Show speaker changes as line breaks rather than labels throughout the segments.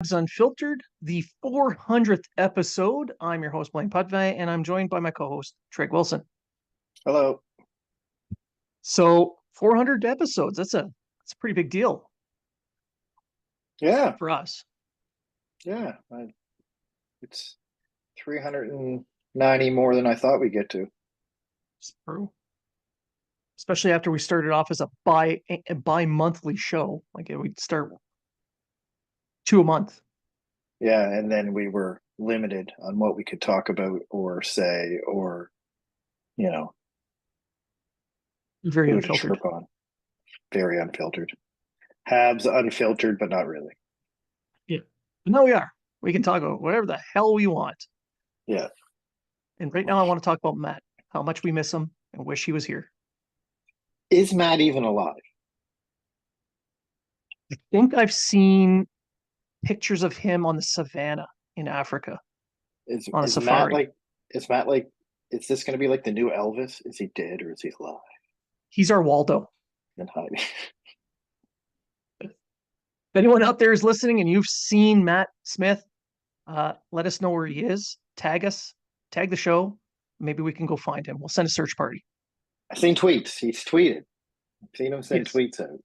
Unfiltered, the 400th episode. I'm your host, Blain, and I'm joined by my co-host, Trege Wilson.
Hello.
So 400 episodes, that's a pretty big deal
Yeah,
for us.
yeah. It's 390 more than I thought we'd get to.
It's true. Especially after we started off as a bi-monthly show. Like we'd start 2 a month.
Yeah, and then we were limited on what we could talk about or say or, you know,
Very
who to
unfiltered.
chirp on. Very unfiltered. Habs unfiltered, but not really.
Yeah. But now we are. We can talk about whatever the hell we want.
Yeah.
And right now I want to talk about Matt, how much we miss him and wish he was here.
Is Matt even alive?
I think I've seen pictures of him on the savannah in Africa
Is
on a
is Matt
safari.
like is Matt like is this gonna be like the new Elvis? Is he dead or is he alive
He's our Waldo.
and hiding?
If anyone out there is listening and you've seen Matt Smith, let us know where he is. Tag us, tag the show. Maybe we can go find him. We'll send a search party.
I've seen tweets. He's tweeted. I've seen him send
Yes.
tweets out.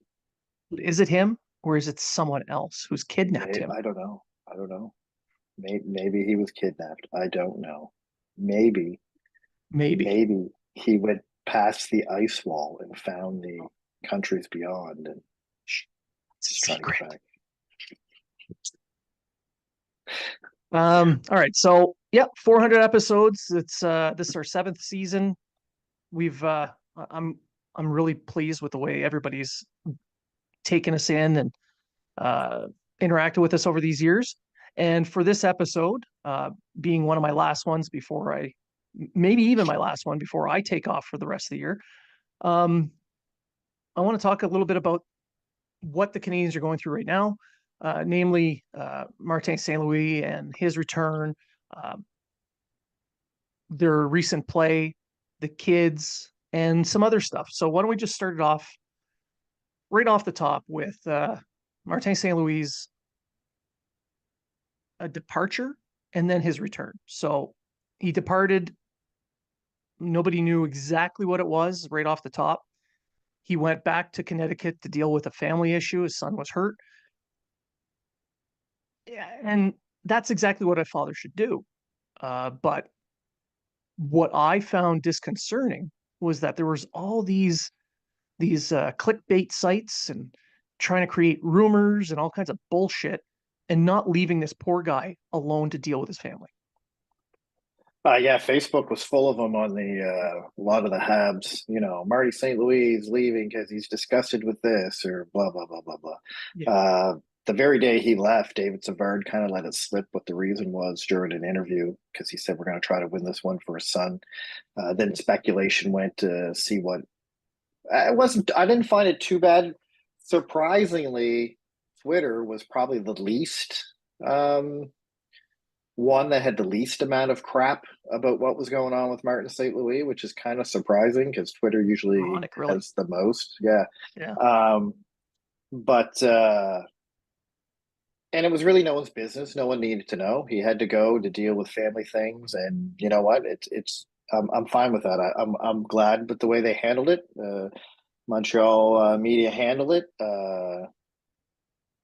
Is it him or is it someone else who's kidnapped him?
I don't know. I don't know. Maybe he was kidnapped. I don't know. Maybe,
Maybe.
maybe he went past the ice wall and found the countries beyond and
It's a
just trying to get
secret.
back.
All right. So yeah, 400 episodes. It's this is our seventh season. We've I'm I'm really pleased with the way everybody's taken us in and uh, interacted with us over these years. And for this episode, being one of my last ones before maybe even my last one before I take off for the rest of the year, um, I want to talk a little bit about what the Canadiens are going through right now, namely Martin St. Louis and his return, uh, their recent play, the kids, and some other stuff. So why don't we just start it off right off the top with Martin St. Louis' a departure and then his return. So he departed. Nobody knew exactly what it was right off the top. He went back to Connecticut to deal with a family issue. His son was hurt. Yeah, and that's exactly what a father should do. But what I found disconcerting was that there was all these clickbait sites and trying to create rumors and all kinds of bullshit and not leaving this poor guy alone to deal with his family.
Yeah, Facebook was full of them on the a lot of the Habs. You know, Marty St. Louis is leaving because he's disgusted with this or blah blah blah blah blah.
Yeah.
The very day he left, David Savard kind of let it slip what the reason was during an interview because he said we're going to try to win this one for his son. Then speculation went to see what it wasn't. I didn't find it too bad. Surprisingly, Twitter was probably the least one that had the least amount of crap about what was going on with Martin St. Louis, which is kind of surprising because Twitter usually
Ironic, really.
has the most. Yeah.
Yeah.
But and it was really no one's business. No one needed to know. He had to go to deal with family things, and you know what? It's I'm fine with that. I'm glad with the way they handled it. Montreal media handled it.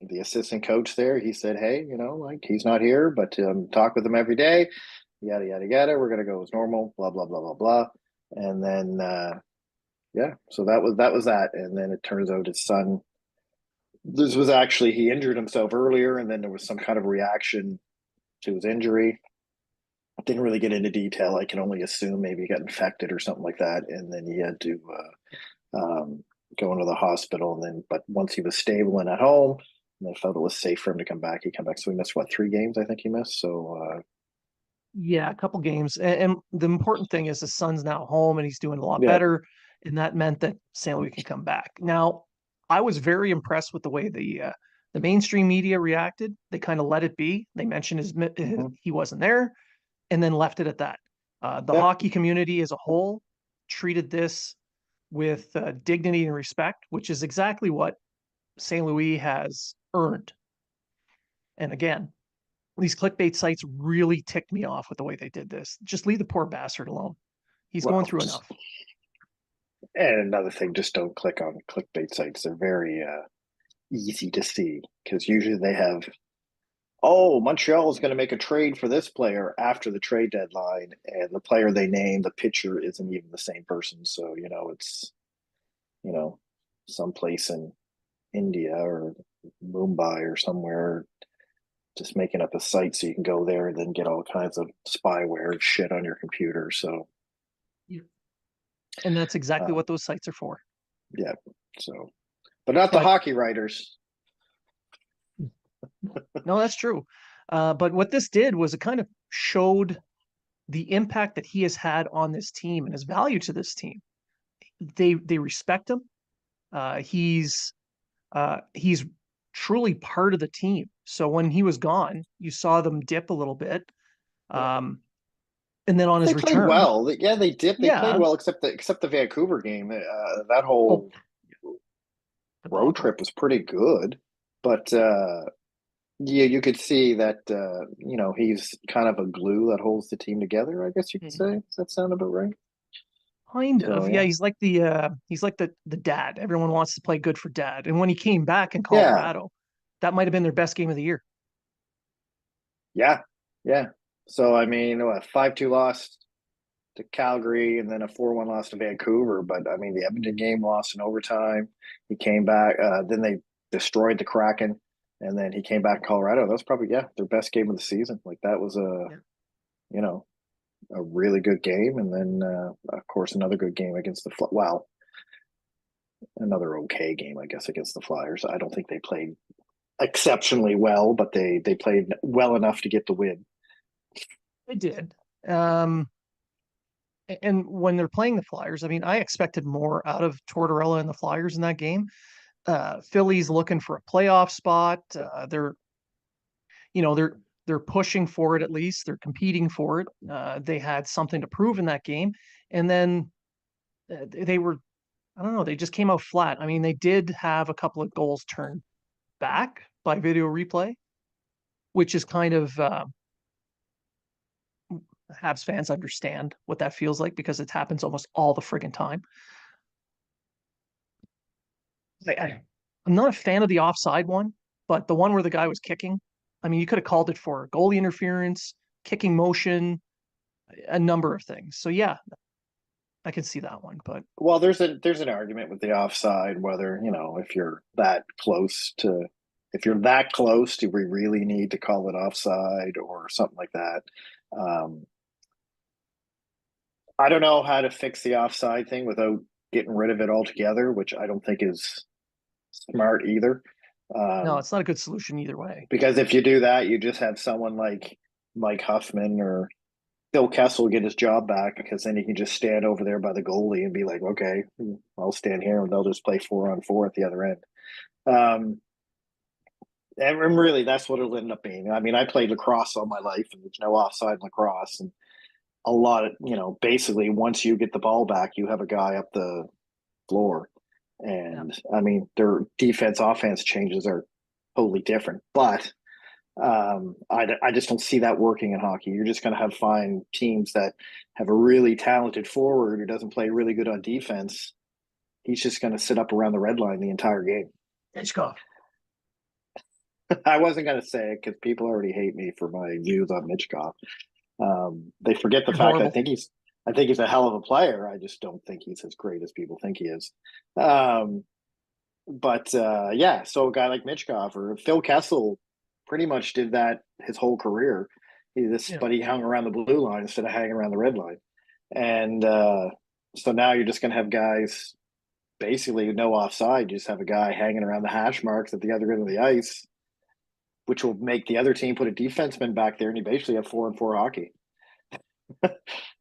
The assistant coach there, he said, "Hey, you know, like he's not here, but talk with him every day. Yada yada yada. We're gonna go as normal. Blah blah blah blah blah." And then, yeah, so that was that. And then it turns out his son. This was actually he injured himself earlier, and then there was some kind of reaction to his injury. Didn't really get into detail. I can only assume maybe he got infected or something like that, and then he had to go into the hospital. And then, but once he was stable and at home, and they felt it was safe for him to come back. He came back. So he missed what 3 games? I think he missed. So
Yeah, a couple games. And the important thing is the son's now home and he's doing a lot
yeah,
better. And that meant that St. Louis can come back. Now, I was very impressed with the way the mainstream media reacted. They kind of let it be. They mentioned he wasn't there and then left it at that. The
yeah,
hockey community as a whole treated this with dignity and respect, which is exactly what St. Louis has earned. And again, these clickbait sites really ticked me off with the way they did this. Just leave the poor bastard alone. He's going through enough.
And another thing, just don't click on clickbait sites. They're very easy to see because usually they have, oh, Montreal is going to make a trade for this player after the trade deadline, and the player they name, the pitcher isn't even the same person. So, it's, someplace in India or Mumbai or somewhere just making up a site so you can go there and then get all kinds of spyware and shit on your computer. So,
and that's exactly what those sites are for.
Yeah. So, but not the hockey writers.
No, that's true. But what this did was it kind of showed the impact that he has had on this team and his value to this team. They respect him. He's truly part of the team. So when he was gone, you saw them dip a little bit. And then on his return,
played well. Yeah, they dipped. They played well, except the Vancouver game. That whole road trip was pretty good. But yeah, you could see that he's kind of a glue that holds the team together, I guess you could say. Does that sound about right?
Kind of. Yeah, he's like the dad. Everyone wants to play good for dad. And when he came back in Colorado, that might have been their best game of the year.
Yeah. Yeah. So I mean, 5-2 loss to Calgary and then a 4-1 loss to Vancouver. But I mean, the Edmonton game lost in overtime. He came back. Then they destroyed the Kraken, and then he came back in Colorado. That was probably their best game of the season. Like that was a really good game, and then of course another good game against the another okay game, I guess, against the Flyers. I don't think they played exceptionally well, but they played well enough to get the win.
They did. And when they're playing the Flyers, I mean, I expected more out of Tortorella and the Flyers in that game. Philly's looking for a playoff spot. They're pushing for it, at least they're competing for it. They had something to prove in that game, and then they were, I don't know, they just came out flat. I mean, they did have a couple of goals turned back by video replay, which is kind of Habs fans understand what that feels like because it happens almost all the friggin' time. I'm not a fan of the offside one, but the one where the guy was kicking, I mean, you could have called it for goalie interference, kicking motion, a number of things. So yeah, I can see that one. But
there's an argument with the offside whether if you're that close, do we really need to call it offside or something like that? I don't know how to fix the offside thing without getting rid of it altogether, which I don't think is smart either.
No, it's not a good solution either way.
Because if you do that, you just have someone like Mike Huffman or Phil Kessel get his job back because then he can just stand over there by the goalie and be like, okay, I'll stand here and they'll just play 4-on-4 at the other end. And really, that's what it'll end up being. I mean, I played lacrosse all my life and there's no offside lacrosse. And a lot of, basically once you get the ball back, you have a guy up the floor. And I mean, their defense offense changes are totally different. But I just don't see that working in hockey. You're just going to find teams that have a really talented forward who doesn't play really good on defense. He's just going to sit up around the red line the entire game.
Hitchcock.
I wasn't going to say it because people already hate me for my views on Mitchkov. They forget the fact I think he's a hell of a player. I just don't think he's as great as people think he is. So a guy like Mitchkov or Phil Kessel pretty much did that his whole career. But he hung around the blue line instead of hanging around the red line. And so now you're just going to have guys basically no offside. You just have a guy hanging around the hash marks at the other end of the ice, which will make the other team put a defenseman back there, and you basically have 4-on-4 hockey.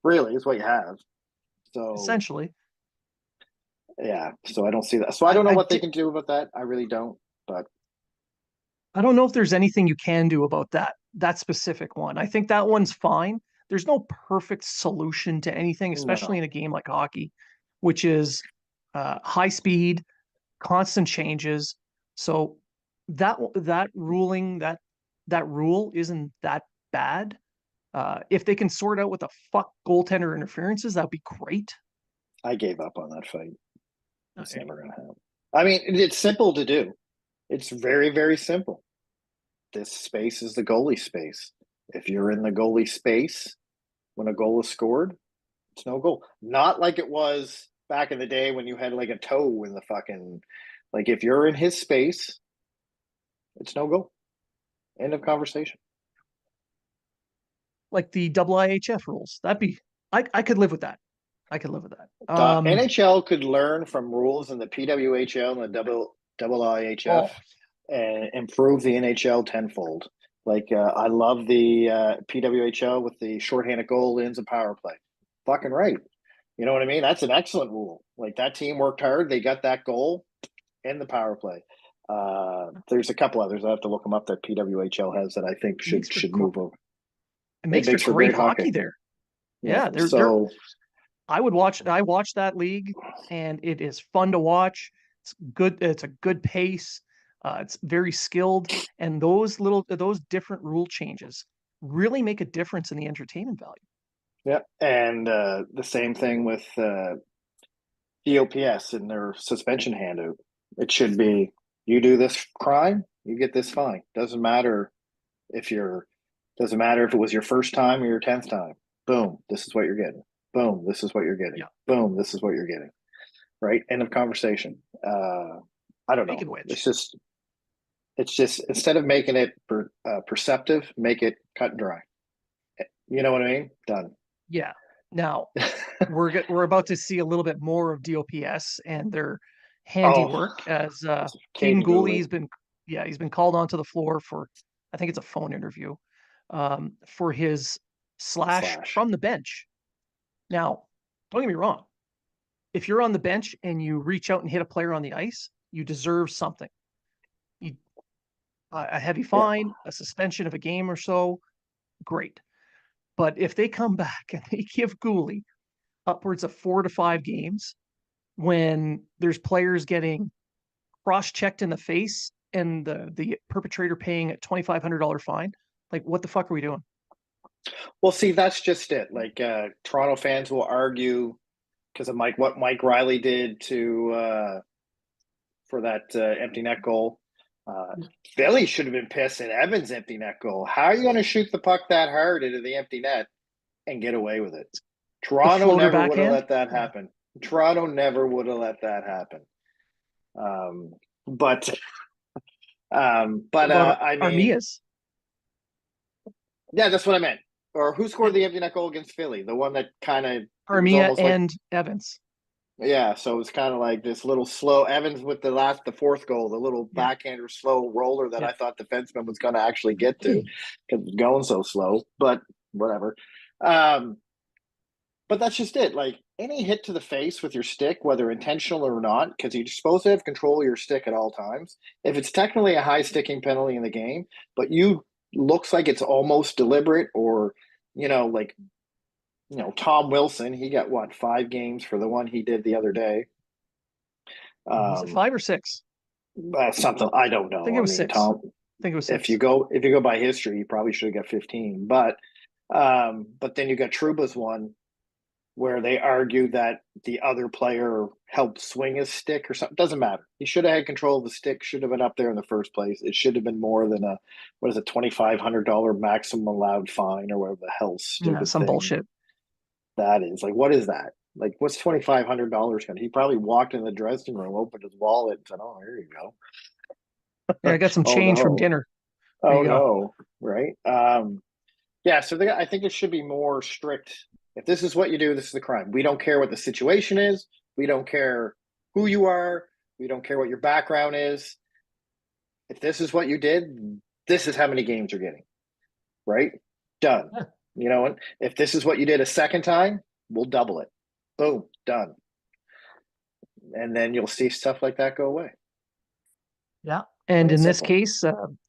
Really, is what you have. So
essentially,
yeah. So I don't see that. So I don't know what they can do about that. I really don't. But
I don't know if there's anything you can do about that specific one. I think that one's fine. There's no perfect solution to anything, especially in a game like hockey, which is high speed, constant changes. So that ruling, that that rule isn't that bad. If they can sort out what the fuck goaltender interferences, that'd be great.
I gave up on that fight. It's
Okay.
never going to happen. I mean, it's simple to do. It's very, very simple. This space is the goalie space. If you're in the goalie space when a goal is scored, it's no goal. Not like it was back in the day when you had like a toe in the fucking. Like if you're in his space, it's no goal. End of conversation.
Like the IIHF rules. That'd be I could live with that. I could live with that.
The NHL could learn from rules in the PWHL and the IIHF
Oh,
and improve the NHL tenfold. Like I love the PWHL with the shorthanded goal ins and power play. Fucking right. You know what I mean? That's an excellent rule. Like that team worked hard. They got that goal in the power play. There's a couple others. I have to look them up that PWHL has that I think should move over.
It makes for great hockey there. Yeah, they're I watch that league and it is fun to watch. It's good. It's a good pace. It's very skilled, and those different rule changes really make a difference in the entertainment value.
Yeah, and the same thing with DOPS and their suspension handout. It should be you do this crime, you get this fine. If you're doesn't matter if it was your first time or your 10th time. Boom, this is what you're getting. Boom, this is what you're getting.
Yeah.
Boom, this is what you're getting. Right? End of conversation. I don't know. It's just instead of making it perceptive, make it cut and dry. You know what I mean? Done.
Yeah. Now we're about to see a little bit more of DOPS and their handiwork as Caden Gooley he's been called onto the floor for, I think it's a phone interview, for his slash from the bench. Now, don't get me wrong. If you're on the bench and you reach out and hit a player on the ice, you deserve something. A heavy fine, a suspension of a game or so, great. But if they come back and they give Gooley upwards of 4 to 5 games when there's players getting cross-checked in the face and the perpetrator paying a $2,500 fine, like what the fuck are we doing?
Well, see, that's just it. Like Toronto fans will argue because of what Mike Riley did to for that empty net goal. Philly should have been pissed at Evans' empty net goal. How are you going to shoot the puck that hard into the empty net and get away with it? Toronto never would have let that happen. Toronto never would have let that happen. But I mean,
Armias.
Yeah, that's what I meant. Or who scored the empty net goal against Philly? The one that kind of
Armia and Evans.
Yeah, so it was kind of like this little slow Evans with the fourth goal, the little backhander slow roller that I thought defenseman was going to actually get to because it's going so slow. But whatever. But that's just it. Like any hit to the face with your stick, whether intentional or not, because you're supposed to have control of your stick at all times. If it's technically a high sticking penalty in the game, but you looks like it's almost deliberate, or Tom Wilson, he got 5 games for the one he did the other day.
Was it 5 or 6?
Something I don't know.
I think it was 6.
Tom,
I think it was 6.
If you go by history, he probably should have got 15. But then you got Trouba's one where they argue that the other player helped swing his stick or something. Doesn't matter. He should have had control of the stick. Should have been up there in the first place. It should have been more than $2,500 maximum allowed fine or whatever the hell stupid
some
thing
bullshit.
That is. Like, what is that? Like, what's $2,500 going to? He probably walked in the dressing room, opened his wallet, and said, "Oh, here you go."
Yeah, I got some change from dinner.
Oh no, right? Yeah. So I think it should be more strict. If this is what you do, this is a crime. We don't care what the situation is. We don't care who you are. We don't care what your background is. If this is what you did, this is how many games you're getting. Right? Done. Yeah. You know, if this is what you did a second time, we'll double it. Boom, done. And then you'll see stuff like that go away.
Yeah. And in this case,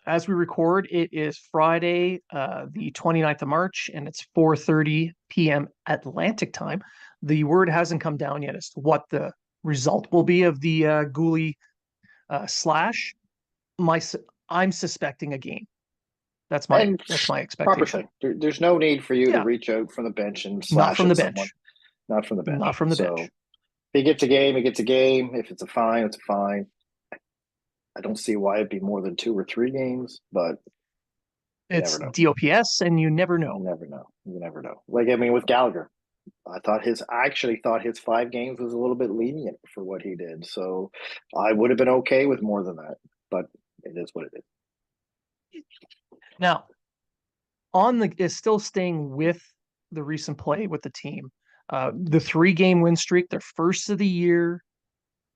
as we record, it is Friday, the 29th of March, and it's 4:30 p.m. Atlantic time. The word hasn't come down yet as to what the result will be of the Gooley slash. I'm suspecting a game.
And
That's my
proper
expectation.
thing. There's no need for you to
Yeah,
reach out from the bench and
not
slash
from
at
the
someone.
bench.
Not from the
Not
bench.
from the
So
bench.
if he gets a game, he gets a game. If it's a fine, it's a fine. I don't see why it'd be more than 2 or 3 games, but you never
It's
know.
DOPS, and you never know.
You never know. You never know. Like I mean, with Gallagher, I actually thought his 5 games was a little bit lenient for what he did. So I would have been okay with more than that, but it is what it is.
Now, on the is still staying with the recent play with the team. The 3 game win streak, their first of the year,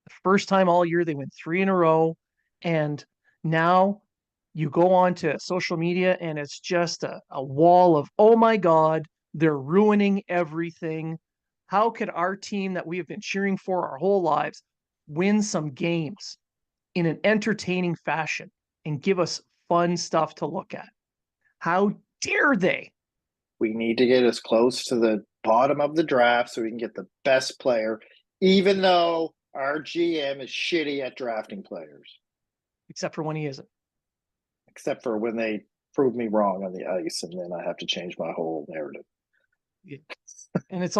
the first time all year they win 3 in a row, and now you go on to social media and it's just a wall of, oh my god, they're ruining everything. How could our team that we have been cheering for our whole lives win some games in an entertaining fashion and give us fun stuff to look at? How dare they?
We need to get as close to the bottom of the draft so we can get the best player, even though our GM is shitty at drafting players,
Except for when he isn't.
except for when they prove me wrong on the ice, and then I have to change my whole narrative.
And it's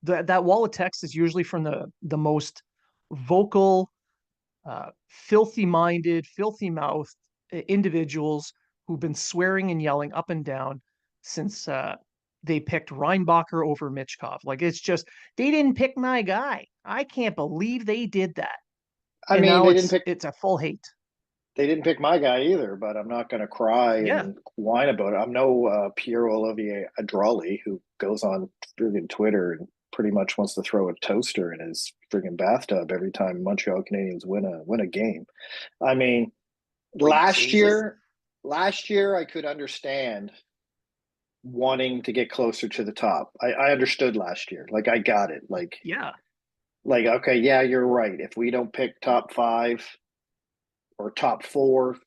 that wall of text is usually from the most vocal, filthy minded, filthy mouthed individuals who've been swearing and yelling up and down since they picked Reinbacher over Mitchkov. Like, it's just, they didn't pick my guy. I can't believe they did that.
I
And
mean,
now it's a full hate.
they didn't pick my guy either, but I'm not going to cry
Yeah.
and whine about it. I'm no Pierre Olivier Adrali who goes on friggin' Twitter and pretty much wants to throw a toaster in his friggin' bathtub every time Montreal Canadiens win a game. I mean,
Sweet
last
Jesus.
year, last year I could understand wanting to get closer to the top. I understood last year. Like I got it.
Yeah.
Like okay, yeah, you're right. If we don't pick top 5 or top 4,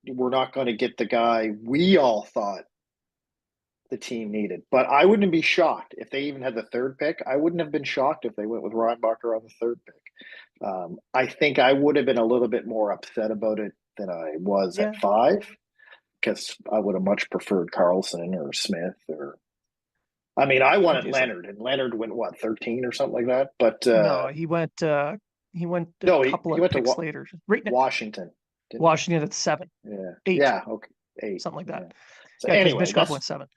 we're not going to get the guy we all thought the team needed. But I wouldn't be shocked if they even had the 3rd pick. I wouldn't have been shocked if they went with Reinbacher on the 3rd pick. I think I would have been a little bit more upset about it than I was
Yeah.
at 5 because I would have much preferred Carlson or Smith or. I mean, I wanted
Obviously.
Leonard, and Leonard went what 13 or something like that. But
No, he went a
no,
couple
he
of
went to
picks later. Right now,
Washington, didn't he?
Washington at 7,
Yeah,
8,
yeah, okay, 8.
something like that.
Yeah. So
Yeah, because
anyway,
Mitchkov went 7.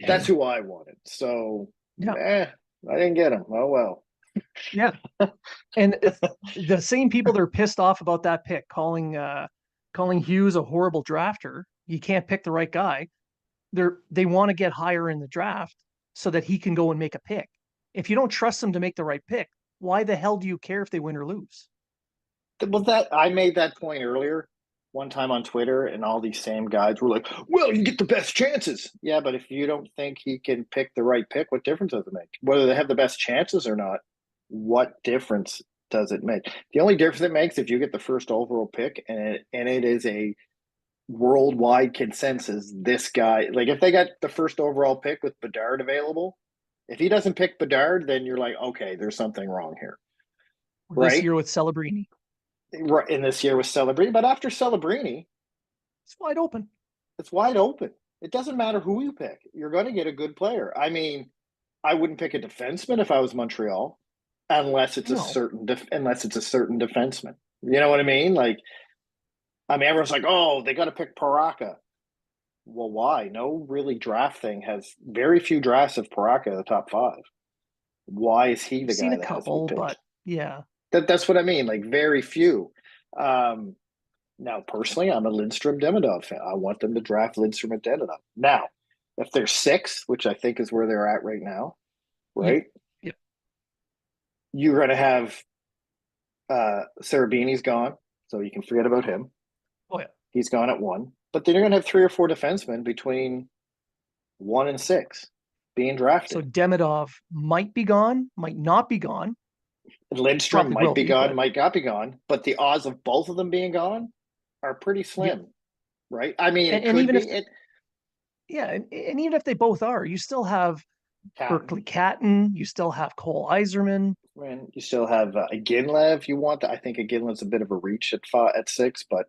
that's who I wanted. So,
Yeah.
I didn't get him. Oh well.
Yeah. And the same people that are pissed off about that pick, calling Hughes a horrible drafter, he can't pick the right guy. They want to get higher in the draft so that he can go and make a pick. If you don't trust him to make the right pick, why the hell do you care if they win or lose?
Was that I made that point earlier one time on Twitter, and all these same guys were like, "Well, you get the best chances." Yeah, but if you don't think he can pick the right pick, what difference does it make? Whether they have the best chances or not, what difference does it make? The only difference it makes if you get the first overall pick, and it is a worldwide consensus. This guy, like, if they got the first overall pick with Bedard available, if he doesn't pick Bedard, then you're like, okay, there's something wrong here,
This
right?
year with Celebrini,
Right in this year with Celebrini, but after Celebrini,
it's wide open.
it's wide open. It doesn't matter who you pick; you're going to get a good player. I mean, I wouldn't pick a defenseman if I was Montreal,
No,
unless it's a certain defenseman. You know what I mean? Like, I mean, everyone's like, "Oh, they got to pick Paraka." Well, why? No, really, draft thing has very few drafts of Paraka in the top 5. Why is he
I've
the
seen
guy
a
that has to be
couple,
picked?
but yeah,
That's what I mean. Like very few. Um, Now, personally, I'm a Lindstrom Demidov fan. I want them to draft Lindstrom and Demidov. Now, if they're 6, which I think is where they're at right now,
yeah,
right?
yeah.
You're going to have Sarabini's gone, so you can forget about him.
Oh yeah.
He's gone at 1. But then you're going to have 3 or 4 defensemen between 1 and 6 being
So
drafted.
Demidov might be gone, might not be gone,
Lindstrom
probably
might
will
be
be,
gone,
but
might not be gone, but the odds of both of them being gone are pretty
yeah.
slim, right? I mean, it
And
could
even if
be it.
yeah, and even if they both are, you still have
Catton.
Berkeley Catton, you still have Cole Iserman,
When you still have a Ginlev, you want that. I think a Ginlev's a bit of a reach at 6, but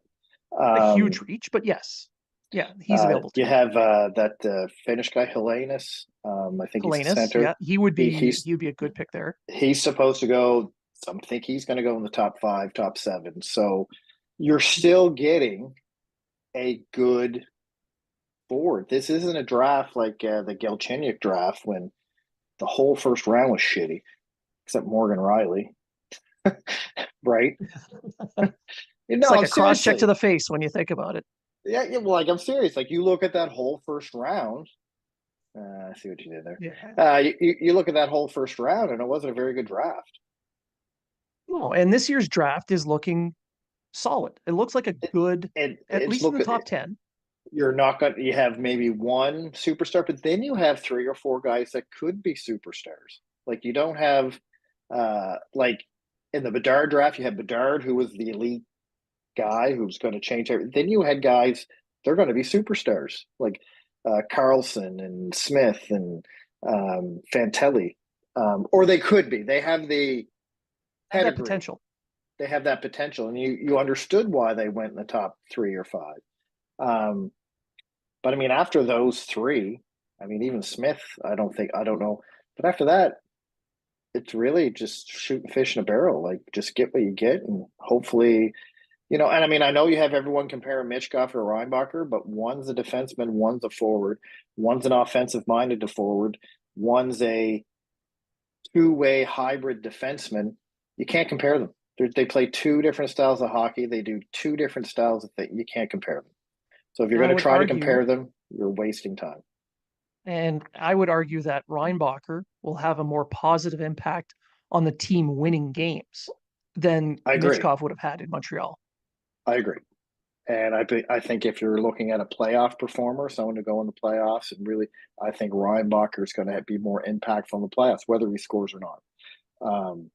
a huge
um,
reach, but yes. Yeah, he's available
You
too.
have that Finnish guy, Helenius. I think he's a
Helenius,
center.
yeah, he would be a good
He,
pick there.
he's supposed to go. Some think he's going to go in the top 5, top 7. So you're still getting a good forward. This isn't a draft like the Galchenyuk draft when the whole first round was shitty, except Morgan Riley, right?
It's
No,
like
I'm
a cross check to
seriously.
the face when you think about it.
Yeah, yeah, well, like I'm serious. Like you look at that whole first round. I see what you did there.
Yeah.
You look at that whole first round, and it wasn't a very good draft.
No, and this year's draft is looking solid. It looks like a good,
And
at
it's
least in
look
the
at
top 10.
you're not going. You have maybe one superstar, but then you have 3 or 4 guys that could be superstars. Like you don't have, like in the Bedard draft, you had Bedard, who was the elite guy who's going to change everything. Then you had guys, they're going to be superstars like Carlson and Smith and Fantelli, or they could be. They have the
Have that
pedigree.
potential.
They have that potential, and you understood why they went in the top 3 or 5. Um, but I mean, after those 3, I mean, even Smith, I don't know. But after that, it's really just shooting fish in a barrel. Like, just get what you get, and hopefully, and I mean, I know you have everyone comparing Mitchkoff or Reinbacher, but one's a defenseman, one's a forward, one's an offensive minded forward, one's a two-way hybrid defenseman. You can't compare them. They play 2 different styles of hockey. They do 2 different styles that you can't compare them. So if you're
And I
going to
would
try to
argue,
compare them, you're wasting time.
that Reinbacher will have a more positive impact on the team winning games than
I agree.
Mitchkov would have had in Montreal.
I agree. And I think if you're looking at a playoff performer, someone to go in the playoffs, and really, I think Reinbacher is going to be more impactful in the playoffs, whether he scores or not. Um,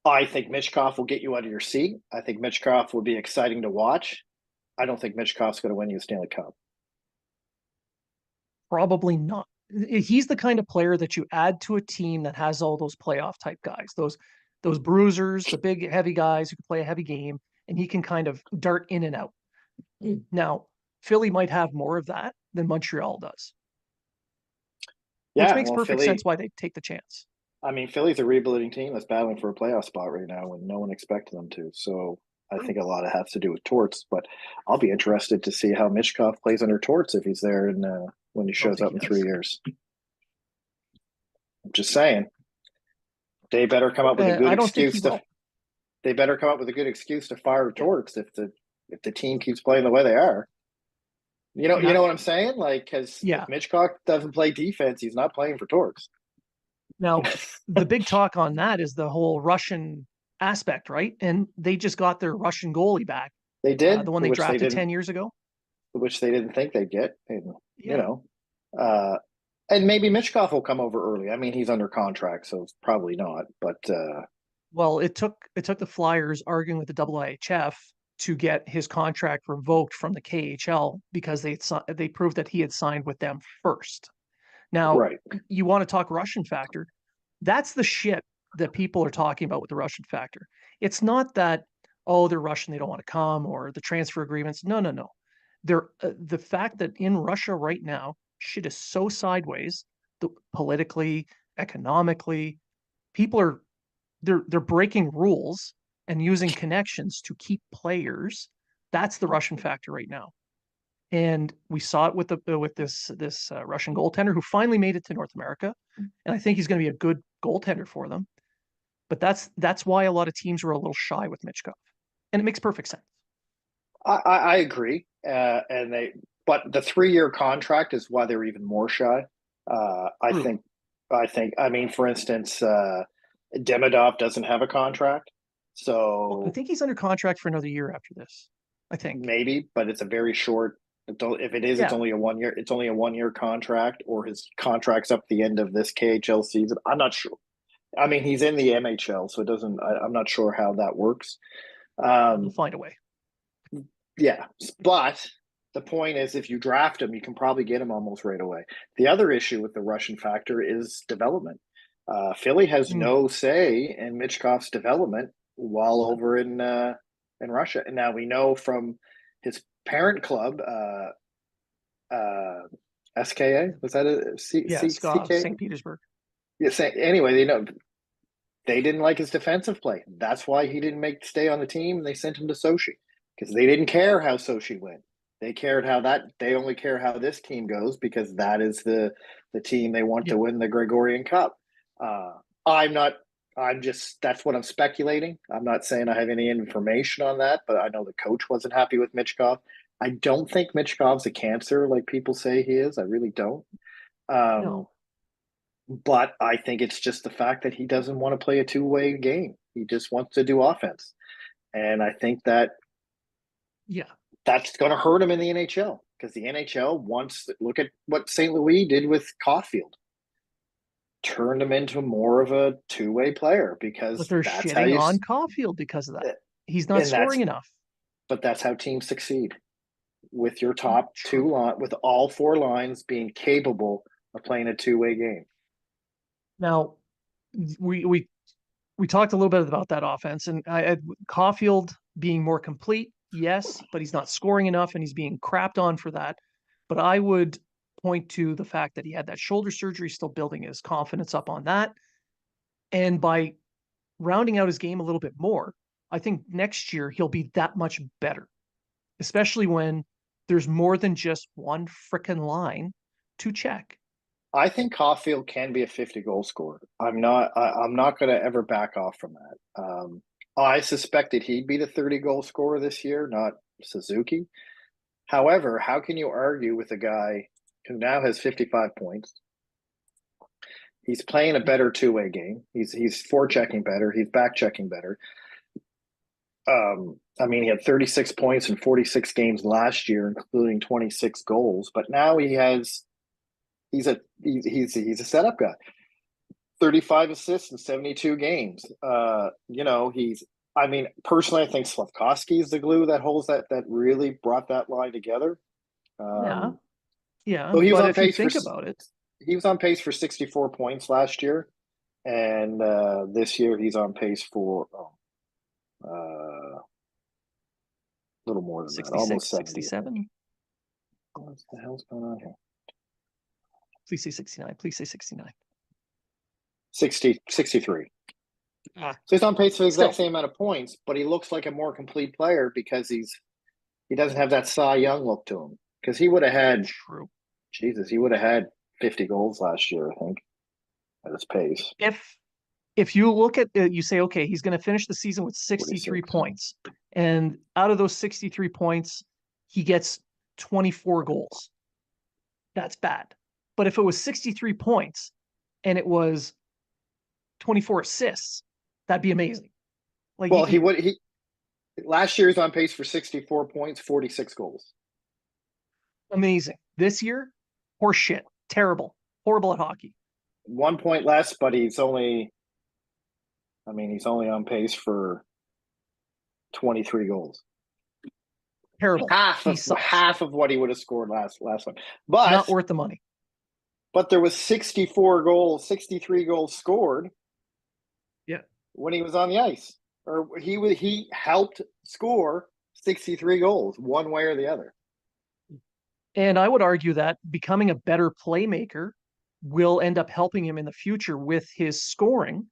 I think Mitchkoff will get you out of your seat. I think Mitchkoff will be exciting to watch. I don't think Mitchkoff's going to win you a Stanley Cup.
Probably not. He's the kind of player that you add to a team that has all those playoff type guys, those bruisers, the big heavy guys who can play a heavy game, and he can kind of dart in and out. Now, Philly might have more of that than Montreal does, which
Yeah,
makes
well,
perfect sense
Philly.
why they take the chance.
I mean, Philly's a rebuilding team that's battling for a playoff spot right now when no one expected them to. So I think a lot of has to do with Torts. But I'll be interested to see how Mitchkov plays under Torts if he's there and when he
I don't
shows
think
up
he
in three
does.
years. I'm just saying they better come up with a good
I don't think he
excuse to.
will.
They better come up with a good excuse to fire
Yeah.
Torts if the team keeps playing the way they are. You
Now,
know what I'm saying? Like, because if
yeah.
Mitchcock doesn't play defense, he's not playing for Torts.
Now, the big talk on that is the whole Russian aspect, right? And they just got their Russian goalie back,
They did,
the one they drafted 10 years ago.
which they didn't think they'd get, and you
Yeah.
know, uh, and maybe Mitchkov will come over early. I mean, he's under contract, so it's probably not. But
Well, it took the Flyers arguing with the IIHF to get his contract revoked from the KHL because they proved that he had signed with them first. Now,
right,
you want to talk Russian factor? That's the shit that people are talking about with the Russian factor. It's not that, oh, they're Russian, they don't want to come, or the transfer agreements. No, no, no. The fact that in Russia right now, shit is so sideways, politically, economically, people are they're breaking rules and using connections to keep players. That's the Russian factor right now. And we saw it with this Russian goaltender who finally made it to North America, and I think he's going to be a good goaltender for them. But that's why a lot of teams were a little shy with Mitchkov, and it makes perfect sense.
I agree, but the 3 year contract is why they're even more shy. Uh, I
True.
think, I mean, for instance, Demidov doesn't have a contract,
Well, I
so
think he's under contract for another year after this. I think.
maybe, but it's a very short. If it is, it's
Yeah.
only a 1 year. It's only a 1 year contract, or his contract's up at the end of this KHL season. I'm not sure. I mean, he's in the MHL, so it doesn't. I'm not sure how that works.
They'll
Um,
find a way.
yeah, but the point is, if you draft him, you can probably get him almost right away. The other issue with the Russian factor is development. Philly has
Mm.
no say in Mitchkov's development while over in Russia. And now we know from his parent club, SKA, was that a
Yeah,
CK?
St. Petersburg.
Yeah, anyway, they didn't like his defensive play. That's why he didn't stay on the team, and they sent him to Sochi because they didn't care how Sochi went. They only care how this team goes because that is the team they want
Yeah.
to win the Gregorian Cup. I'm not. I'm just that's what I'm speculating. I'm not saying I have any information on that, but I know the coach wasn't happy with Michkov. I don't think Michkov's a cancer like people say he is. I really don't.
No.
But I think it's just the fact that he doesn't want to play a two-way game. He just wants to do offense. And I think
Yeah.
that's going to hurt him in the NHL because the NHL wants look at what St. Louis did with Caulfield. Turned him into more of a two-way player
But
because
they're
that's how
shitting
you
on Caulfield because of that. He's not
and
scoring enough.
but that's how teams succeed with your top
True.
with all four lines being capable of playing a two-way game.
Now, we talked a little bit about that offense, and Caulfield being more complete, yes, but he's not scoring enough, and he's being crapped on for that. But I would point to the fact that he had that shoulder surgery, still building his confidence up on that, and by rounding out his game a little bit more, I think next year he'll be that much better, especially when there's more than just one frickin' line to check.
I think Caulfield can be a 50-goal scorer. I'm not going to ever back off from that. I suspected he'd be the 30-goal scorer this year, not Suzuki. However, how can you argue with a guy who now has 55 points? He's playing a better two-way game. He's forechecking better. He's back-checking better. I mean, he had 36 points in 46 games last year, including 26 goals. But now he's a setup guy. 35 assists in 72 games. Personally, I think Slafkovsky is the glue that holds that really brought that line together.
Yeah, yeah.
So
But if you think about it,
he was on pace for 64 points last year, and this year he's on pace for a little more than that,
66,
almost 70.
67.
What the hell's going on here?
Please say 69. Please say 69.
63.
Ah,
So he's on pace for the exact
still.
same amount of points, but he looks like a more complete player because he doesn't have that Cy Young look to him. Because he would have had,
True.
Jesus, he would have had 50 goals last year, I think, at his pace.
If you look at you say, okay, he's going to finish the season with 63
46.
points, and out of those 63 points, he gets 24 goals. That's bad. But if it was 63 points and it was 24 assists, that'd be amazing. Like,
Well, he last year he's on pace for 64 points, 46 goals.
Amazing. This year, horse shit. Terrible. Horrible at hockey.
1 point less, but he's only on pace for 23 goals.
Terrible.
Half of what he would have scored last one. But
not worth the money.
But there was 64 goals, 63 goals scored.
Yeah.
When he was on the ice. Or he helped score 63 goals one way or the other.
And I would argue that becoming a better playmaker will end up helping him in the future with his scoring,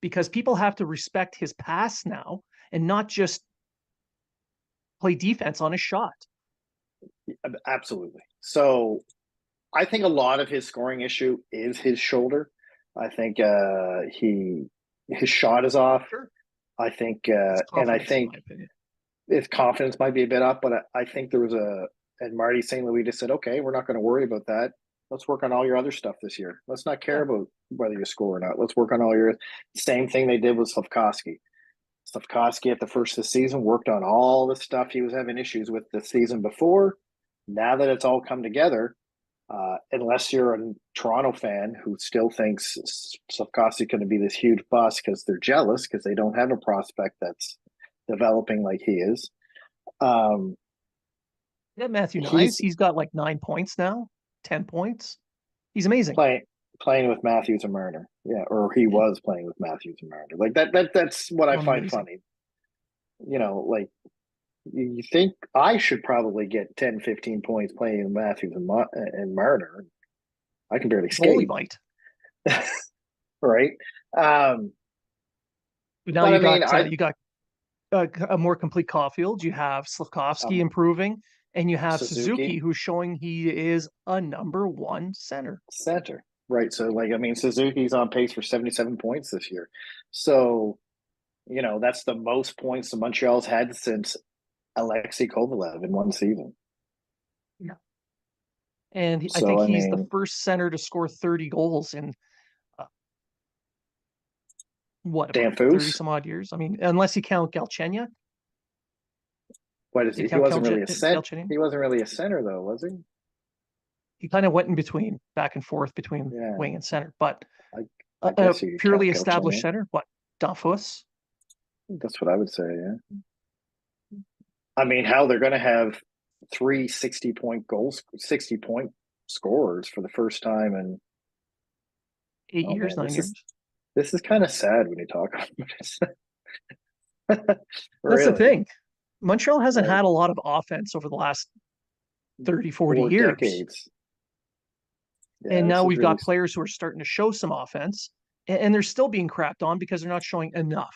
because people have to respect his pass now and not just play defense on his shot.
Absolutely. So I think a lot of his scoring issue is his shoulder. I think his shot is off.
Sure.
I think his confidence might be a bit up, but I think there was and Marty St. Louis just said, okay, we're not going to worry about that. Let's work on all your other stuff this year. Let's not care about whether you score or not. Let's work on all your same thing they did with Slafkovsky. Slafkovsky at the first of the season worked on all the stuff he was having issues with the season before. Now that it's all come together, unless you're a Toronto fan who still thinks Slafkovsky going to be this huge bust because they're jealous because they don't have a prospect that's developing like he is.
Yeah, Matthew Knies, he's got like 9 points now, 10 points. He's amazing.
Playing with Matthews and Marner. Yeah, or he was playing with Matthews and Marner. Like that's what I find funny. You think I should probably get 10, 15 points playing Matthews and Marner. I can barely
Goalie
skate,
might.
right? Um,
But now
but I mean, I
you got a more complete Caulfield. You have Slavkovsky
um,
improving, and you have Suzuki,
Suzuki
who's showing he is a number one center.
center, right? So, like, I mean, Suzuki's on pace for 77 points this year. So, that's the most points the Montreal's had since Alexei Kovalev in one season.
Yeah. And I
So,
think
I
he's the
mean,
first center to score 30 goals in uh, what, about
Dan
30
Foose,
some odd years? I mean, unless you count Galchenyuk.
what is
Do you
he? He
count
wasn't really a cent.
Galchenyuk?
He wasn't really a center though, was he?
He kind of went in between, back and forth between
Yeah,
wing and center, but
I,
a,
I
a
guess you could
purely
count
established
Galchenyuk.
center, what, Danfus?
That's what I would say. Yeah. I mean, how they're going to have 3 60-point goals, 60-point scorers for the first time, and
8
oh
years,
man,
9 years.
this is kind of sad when you talk about it.
That's the
Really,
thing. Montreal hasn't
like
had a lot of offense over the last 30, 40
4
years.
decades. Yeah,
And now
this is
we've
really
got players who are starting to show some offense, and they're still being crapped on because they're not showing enough.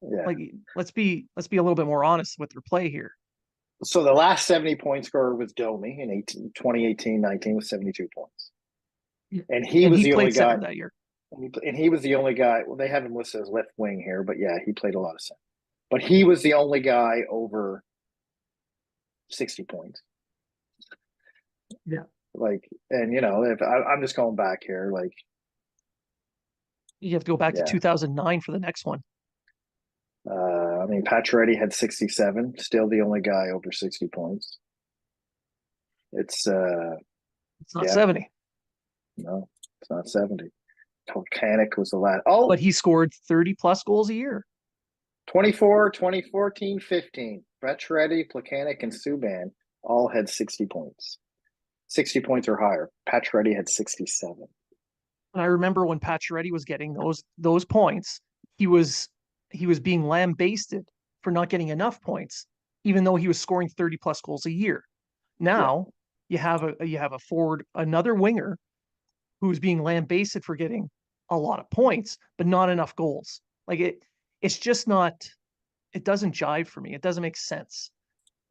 yeah.
Like, let's be a little bit more honest with their play here.
So the last 70-point scorer was Domi in 2018-19 with 72 points, and he
And
was
he
the only
played
guy.
center that year.
And he was the only guy. Well, they have him listed as left wing here, but yeah, he played a lot of center. But he was the only guy over 60 points.
Yeah.
Like, and if I'm just going back here, like,
You have to go back to
yeah,
2009 for the next one.
I mean, Pacioretty had 67, still the only guy over 60 points. It's
It's not
yeah,
70,
no, it's not 70. Volcanic was the last. Oh,
but he scored 30 plus goals a year.
24, 2014, 15. Pacioretty, Plekanec, and Subban all had 60 points. 60 points or higher. Pacioretty had 67.
And I remember when Pacioretty was getting those points, he was he was being lambasted for not getting enough points, even though he was scoring 30 plus goals a year.
Yeah,
Now you have a forward, another winger who's being lambasted for getting a lot of points, but not enough goals. Like it's just not. It doesn't jive for me. It doesn't make sense.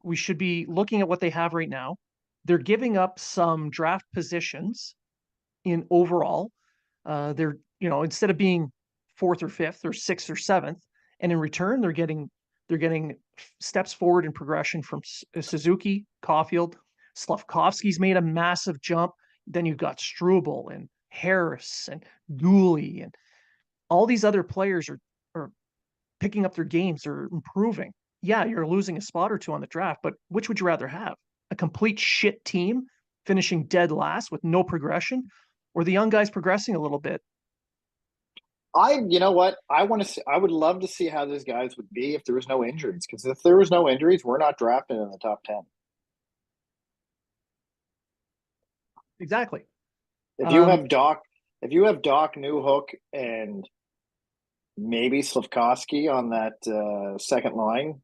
We should be looking at what they have right now. They're giving up some draft positions in overall. They're instead of being fourth or fifth or sixth or seventh, and in return they're getting steps forward in progression from Suzuki, Caulfield, Slavkovsky's made a massive jump. Then you've got Struble and Harris and Dooley and all these other players are picking up their games, are improving. Yeah, you're losing a spot or two on the draft, but which would you rather have? A complete shit team finishing dead last with no progression, or the young guys progressing a little bit?
you know what? I want to see, I would love to see how these guys would be if there was no injuries. Because if there was no injuries, we're not drafting in the top 10.
Exactly.
If you
Um,
have Doc, if you have Doc Newhook and maybe Slavkovsky on that second line,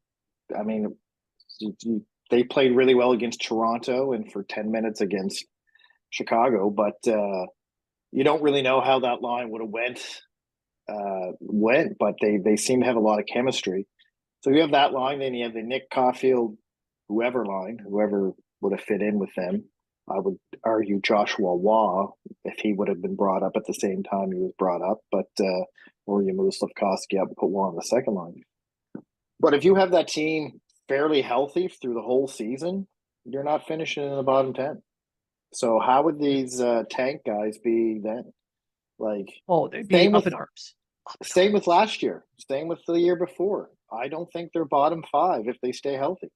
I mean, they played really well against Toronto and for 10 minutes against Chicago, but you don't really know how that line would have went, but they seem to have a lot of chemistry. So you have that line, then you have the Nick Caulfield, whoever would have fit in with them. I would argue Joshua Waugh if he would have been brought up at the same time he was brought up, but or you move Slavkovsky up and put Waugh on the second line. But if you have that team fairly healthy through the whole season, you're not finishing in the bottom 10. So how would these tank guys be then? Like
oh, they'd be
same
up
with
in arms. Up in
same with
arms.
last year, same with the year before. I don't think they're bottom 5 if they stay healthy.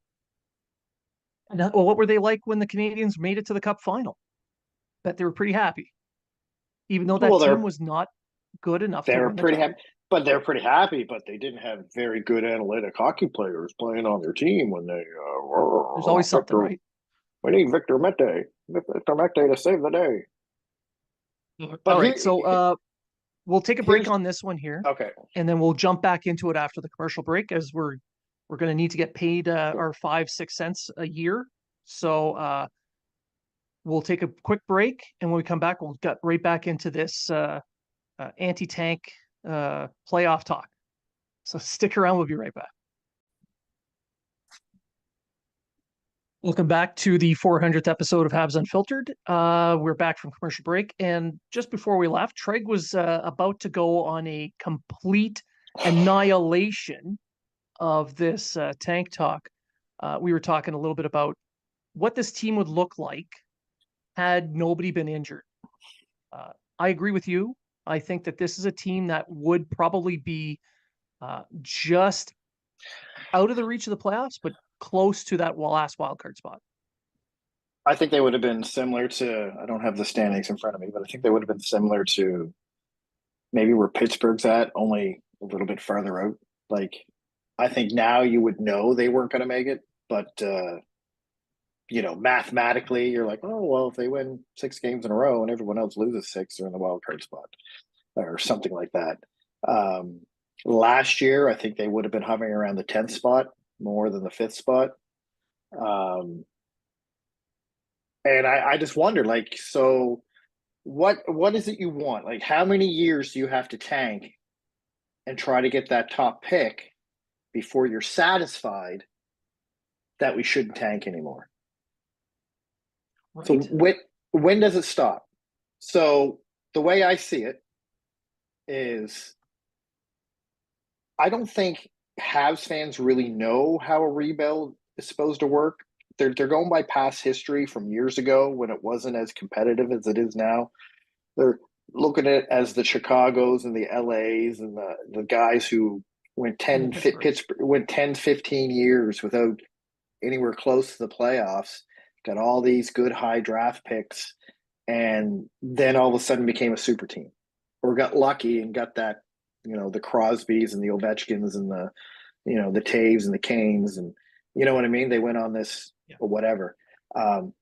And well, what were they like when the Canadiens made it to the Cup final? Bet they were pretty happy, even though that
Well,
team was not good enough to
they're
win the
pretty
cup.
happy, but they're pretty happy. But they didn't have very good analytic hockey players playing on their team when they
There's always something,
Victor.
right?
We need Victor Mete to save the day.
All
But
right, so we'll take a break
here's
on this one here,
okay.
and then we'll jump back into it after the commercial break as we're We're going to need to get paid our 5-6 cents a year. So we'll take a quick break, and when we come back, we'll get right back into this anti-tank playoff talk. So stick around. We'll be right back. Welcome back to the 400th episode of Habs Unfiltered. We're back from commercial break, and just before we left, Trege was about to go on a complete annihilation of this tank talk. We were talking a little bit about what this team would look like had nobody been injured. I agree with you. I think that this is a team that would probably be just out of the reach of the playoffs, but close to that last wild card spot.
I think they would have been similar to, I don't have the standings in front of me, but I think they would have been similar to maybe where Pittsburgh's at, only a little bit farther out. Like, I think now you would know they weren't going to make it, but, mathematically, you're like, oh, well, if they win 6 games in a row and everyone else loses 6, they're in the wild card spot or something like that. Last year, I think they would have been hovering around the 10th spot more than the 5th spot. And I just wonder, like, so what is it you want? Like, how many years do you have to tank and try to get that top pick before you're satisfied that we shouldn't tank anymore? Right. So when does it stop? So the way I see it is, I don't think Habs fans really know how a rebuild is supposed to work. They're going by past history from years ago when it wasn't as competitive as it is now. They're looking at it as the Chicagos and the LAs and the guys who went 10, 15 years without anywhere close to the playoffs, got all these good high draft picks, and then all of a sudden became a super team, or got lucky and got that, the Crosbys and the Ovechkins and the Taves and the Canes, and you know what I mean? They went on this or whatever. The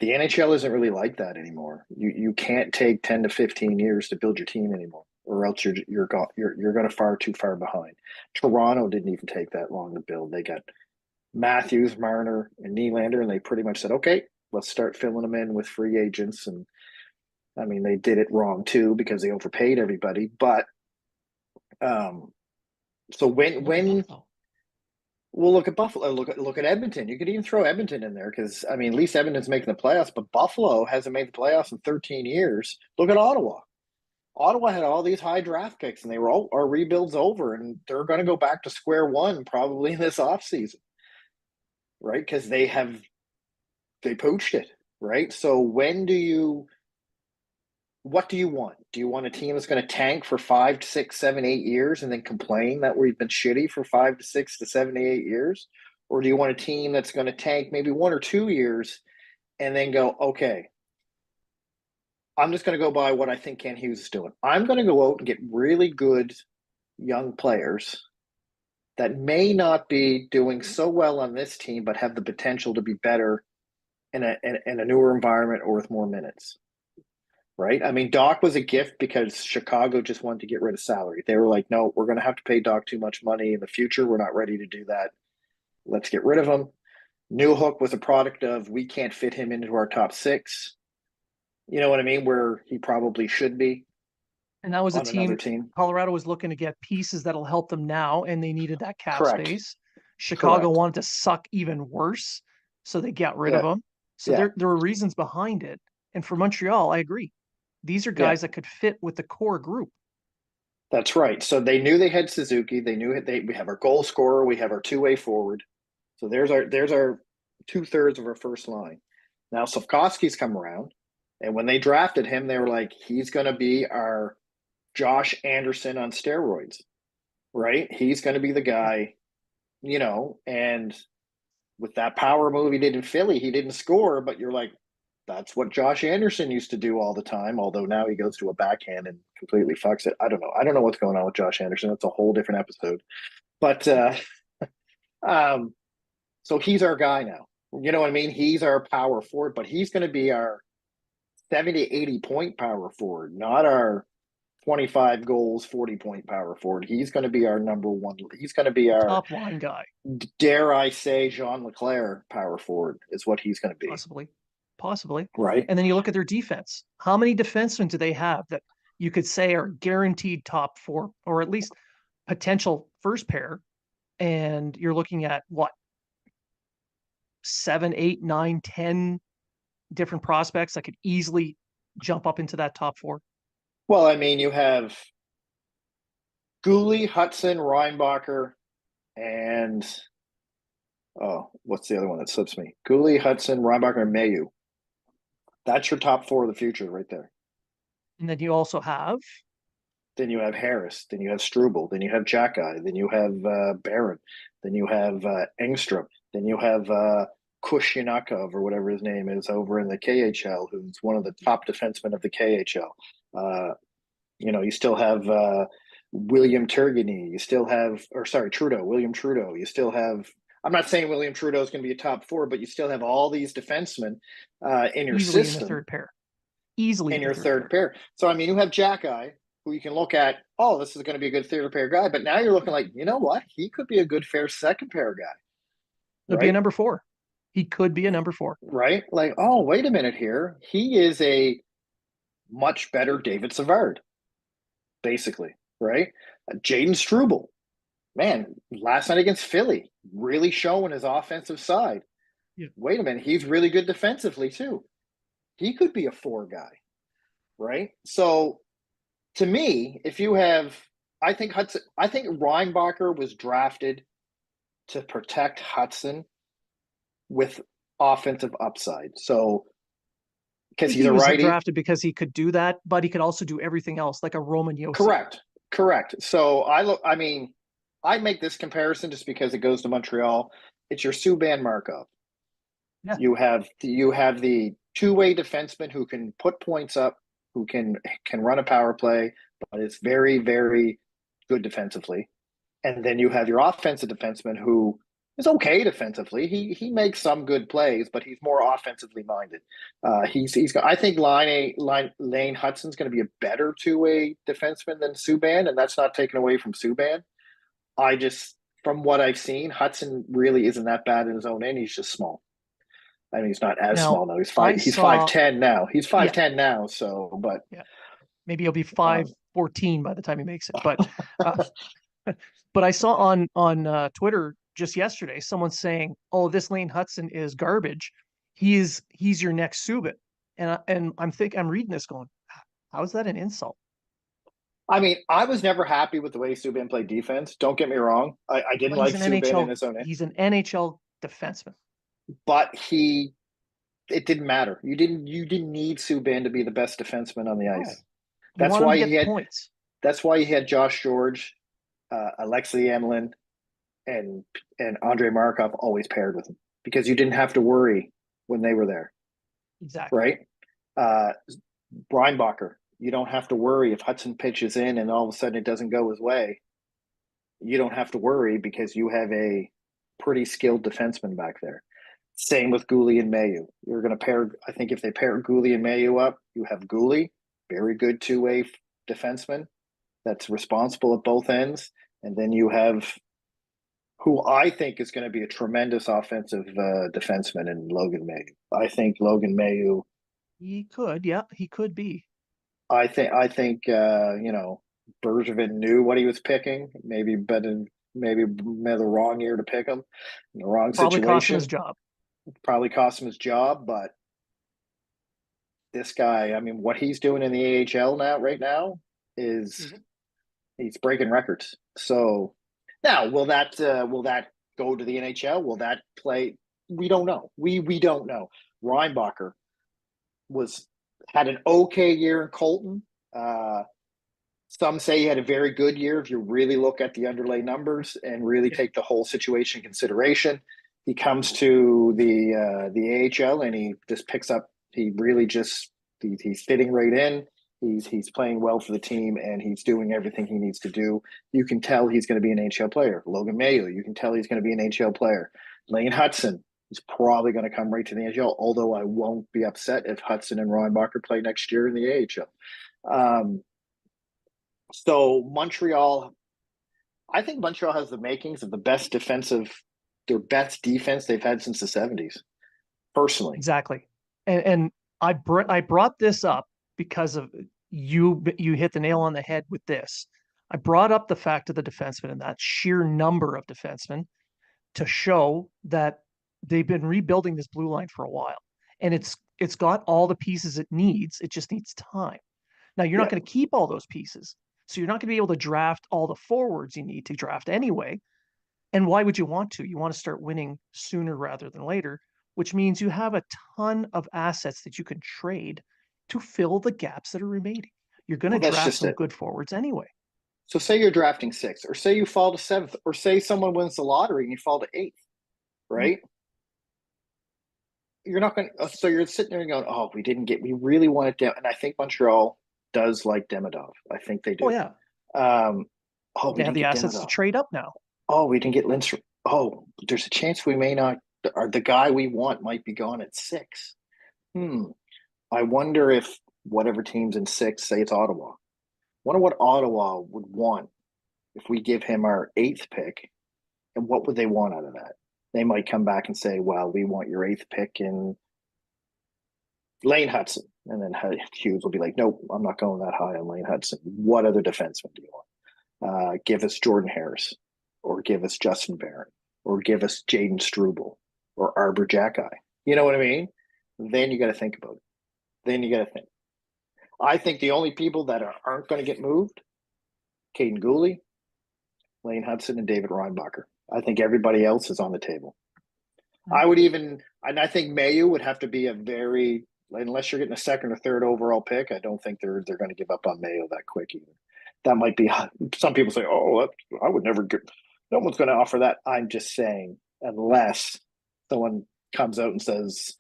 NHL isn't really like that anymore. You can't take 10 to 15 years to build your team anymore, or else you're going to far too far behind. Toronto didn't even take that long to build. They got Matthews, Marner, and Nylander, and they pretty much said, okay, let's start filling them in with free agents. And I mean, they did it wrong too because they overpaid everybody. But so when we'll look at Buffalo, look at Edmonton. You could even throw Edmonton in there because, I mean, at least Edmonton's making the playoffs, but Buffalo hasn't made the playoffs in 13 years. Look at Ottawa. Ottawa had all these high draft picks, and our rebuild's over, and they're going to go back to square one probably in this offseason, right? Because they poached it, right? So what do you want? Do you want a team that's going to tank for 5 to 6, 7, 8 years and then complain that we've been shitty for 5 to 6 to 7 to 8 years? Or do you want a team that's going to tank maybe 1 or 2 years and then go, okay, I'm just going to go by what I think Ken Hughes is doing. I'm going to go out and get really good young players that may not be doing so well on this team, but have the potential to be better in a newer environment or with more minutes. Right? I mean, Doc was a gift because Chicago just wanted to get rid of salary. They were like, no, we're going to have to pay Doc too much money in the future. We're not ready to do that. Let's get rid of him. Newhook was a product of, we can't fit him into our top 6. You know what I mean? Where he probably should be.
And that was a team. Colorado was looking to get pieces that'll help them now, and they needed that cap space. Chicago wanted to suck even worse, so they got rid of him. So there were reasons behind it. And for Montreal, I agree. These are guys that could fit with the core group.
That's right. So they knew they had Suzuki. They knew we have our goal scorer. We have our two-way forward. So there's our 2/3 of our first line. Now Slavkovsky's come around, and when they drafted him, they were like, he's going to be our Josh Anderson on steroids, right? He's going to be the guy, and with that power move he did in Philly, he didn't score, but you're like, that's what Josh Anderson used to do all the time, although now he goes to a backhand and completely fucks it. I don't know. I don't know what's going on with Josh Anderson. That's a whole different episode. But so he's our guy now. You know what I mean? He's our power forward, but he's going to be our 70 to 80 point power forward, not our 25 goals, 40-point power forward. He's going to be our number one. He's going to be
The
our,
top line guy,
dare I say, Jean Leclerc power forward is what he's going to be.
possibly.
Right.
And then you look at their defense. How many defensemen do they have that you could say are guaranteed top four, or at least potential first pair? And you're looking at what, 7, 8, 9, 10 different prospects that could easily jump up into that top four.
Well, I mean, you have Gooley, Hudson, Reinbacher, and what's the other one that slips me? Gooley, Hudson, Reinbacher, and Mayu. That's your top four of the future right there.
And then you also have,
Then you have Harris. Then you have Struble. Then you have Jackeye. Then you have Barron. Then you have Engstrom. Then you have Kushinakov or whatever his name is over in the KHL, who's one of the top defensemen of the KHL. You still have William Turgenev. You still have, William Trudeau. You still have. I'm not saying William Trudeau is going to be a top four, but you still have all these defensemen in your
easily
system.
In the third pair. Easily
in your third pair. So, I mean, you have Jackeye, who you can look at, this is going to be a good third pair guy. But now you're looking like, you know what? He could be a good fair second pair guy.
Could be a number four. He could be a number four.
Right? Like, wait a minute here. He is a much better David Savard, basically. Right? Jaden Struble. Man, last night against Philly, really showing his offensive side.
Yeah.
Wait a minute. He's really good defensively, too. He could be a four guy. Right? So, to me, if you have, I think Reinbacher was drafted to protect Hudson with offensive upside. So, because he's a righty,
drafted because he could do that, but he could also do everything else, like a Roman Josi.
Correct. So I make this comparison just because it goes to Montreal. It's your Subban Markov. Yeah. You have the two-way defenseman who can put points up, who can run a power play, but is very, very good defensively. And then you have your offensive defenseman who is okay defensively. He makes some good plays, but he's more offensively minded. I think Lane Hudson's going to be a better two-way defenseman than Subban, and that's not taken away from Subban. From what I've seen, Hudson really isn't that bad in his own end. He's just small. I mean, he's not as small now. He's 5'10" now. He's 5'10" now. So, but
yeah, maybe he'll be 5'14" by the time he makes it. But but I saw on Twitter just yesterday someone saying, "Oh, this Lane Hudson is garbage. He's your next Subban," and I'm reading this going, how is that an insult?
I mean, I was never happy with the way Subban played defense. Don't get me wrong. I didn't like Subban in his own end.
He's an NHL defenseman.
But it didn't matter. You didn't need Subban to be the best defenseman on the ice. That's why he had points. That's why he had Josh George, Alexei Emelin, and Andrei Markov always paired with him, because you didn't have to worry when they were there.
Exactly.
Right? Reinbacher, you don't have to worry if Hudson pitches in and all of a sudden it doesn't go his way. You don't have to worry because you have a pretty skilled defenseman back there. Same with Gooley and Mayu. You're going to pair, I think if they pair Gooley and Mayu up, you have Gooley, very good two-way defenseman that's responsible at both ends. And then you have who I think is going to be a tremendous offensive defenseman in Logan Mayu. I think Logan Mayu.
He could be.
I think Bergevin knew what he was picking. Maybe made the wrong year to pick him in the wrong situation. Probably cost him his job, but this guy, I mean, what he's doing in the AHL right now is he's breaking records. So now, will that go to the NHL? Will that play? We don't know. We don't know. Reinbacher had an okay year in Colton. Some say he had a very good year if you really look at the underlay numbers and really take the whole situation in consideration. He comes to the AHL and he just picks up. He really he's fitting right in. He's playing well for the team and he's doing everything he needs to do. You can tell he's going to be an NHL player. Logan Mayo, you can tell he's going to be an NHL player. Lane Hudson is probably going to come right to the NHL, although I won't be upset if Hudson and Reinbacher play next year in the AHL. So Montreal, I think Montreal has the makings of their best defense they've had since the 70s, personally.
Exactly. And I brought this up because of you hit the nail on the head with this. I brought up the fact of the defensemen and that sheer number of defensemen to show that they've been rebuilding this blue line for a while. And it's got all the pieces it needs. It just needs time. Now you're not
Yeah.
going to keep all those pieces. So you're not going to be able to draft all the forwards you need to draft anyway. And why would you want to? You want to start winning sooner rather than later, which means you have a ton of assets that you can trade to fill the gaps that are remaining. You're going to
Well, that's
draft
just
some
it.
good forwards anyway.
So say you're drafting sixth, or say you fall to seventh, or say someone wins the lottery and you fall to eighth,
Mm.
right? You're not going to, so you're sitting there and going, oh, we really want it down. And I think Montreal does like Demidov. I think they
Oh
do.
yeah,
Um, oh, we
they have
didn't
the
get
assets to
Demidov.
trade up now.
Oh, we didn't get Lindstrom. Oh, there's a chance we may not, or the guy we want might be gone at six. Hmm. I wonder if whatever team's in six, say it's Ottawa. Wonder what Ottawa would want if we give him our eighth pick, and what would they want out of that? They might come back and say, well, we want your eighth pick in Lane Hudson. And then Hughes will be like, nope, I'm not going that high on Lane Hudson. What other defenseman do you want? Give us Jordan Harris, or give us Justin Barron, or give us Jaden Struble, or Arbor Jacki. You know what I mean? Then you got to think about it. Then you got to think. I think the only people that aren't going to get moved, Caden Gooley, Lane Hudson, and David Reinbacher. I think everybody else is on the table. And I think Mayu would have to be unless you're getting a second or third overall pick, I don't think they're going to give up on Mayo that quick either. That might be, some people say, oh, I would never give, no one's going to offer that. I'm just saying, unless someone comes out and says,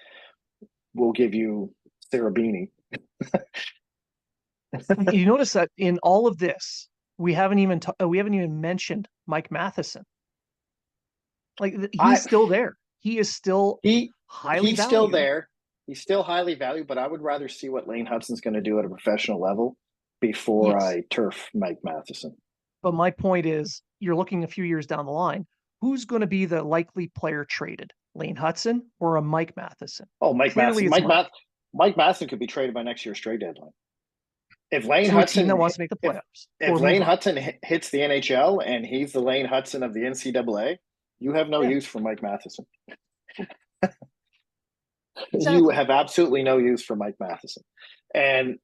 we'll give you Sarabini.
You notice that in all of this, we haven't even mentioned Mike Matheson. Like
I
he's still there. He is still
he
highly
he's still
valued.
there. He's still highly valued, but I would rather see what Lane Hudson's going to do at a professional level before
Yes.
I turf Mike Matheson.
But my point is, you're looking a few years down the line. Who's going to be the likely player traded? Lane Hudson or a Mike Matheson?
Oh, Mike
Clearly,
Matheson.
it's Mike
Mike Matheson could be traded by next year's trade deadline. If Lane
to a team that
Hudson
wants to make the
if
playoffs
if
or move
Lane
up.
Hudson hits the NHL and he's the Lane Hudson of the NCAA, you have no
Yeah,
use for Mike Matheson. You
exactly.
have absolutely no use for Mike Matheson. And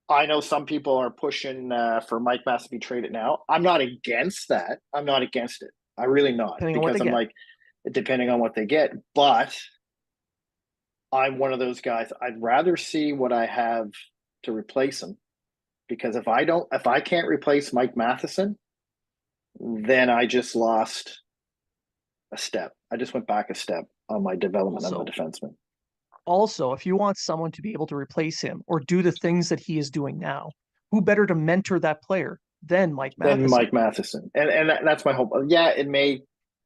I know some people are pushing for Mike Matheson to be traded now. I'm not against that. I'm not against it. I really not,
Depending on what
because
they
I'm
get.
like, depending on what they get. But I'm one of those guys. I'd rather see what I have to replace him, because if I can't replace Mike Matheson, then I just lost a step. I just went back a step on my development of a
Also,
defenseman.
if you want someone to be able to replace him or do the things that he is doing now, who better to mentor that player than Mike
Then
Matheson?
Mike Matheson, and that's my hope. Yeah, it may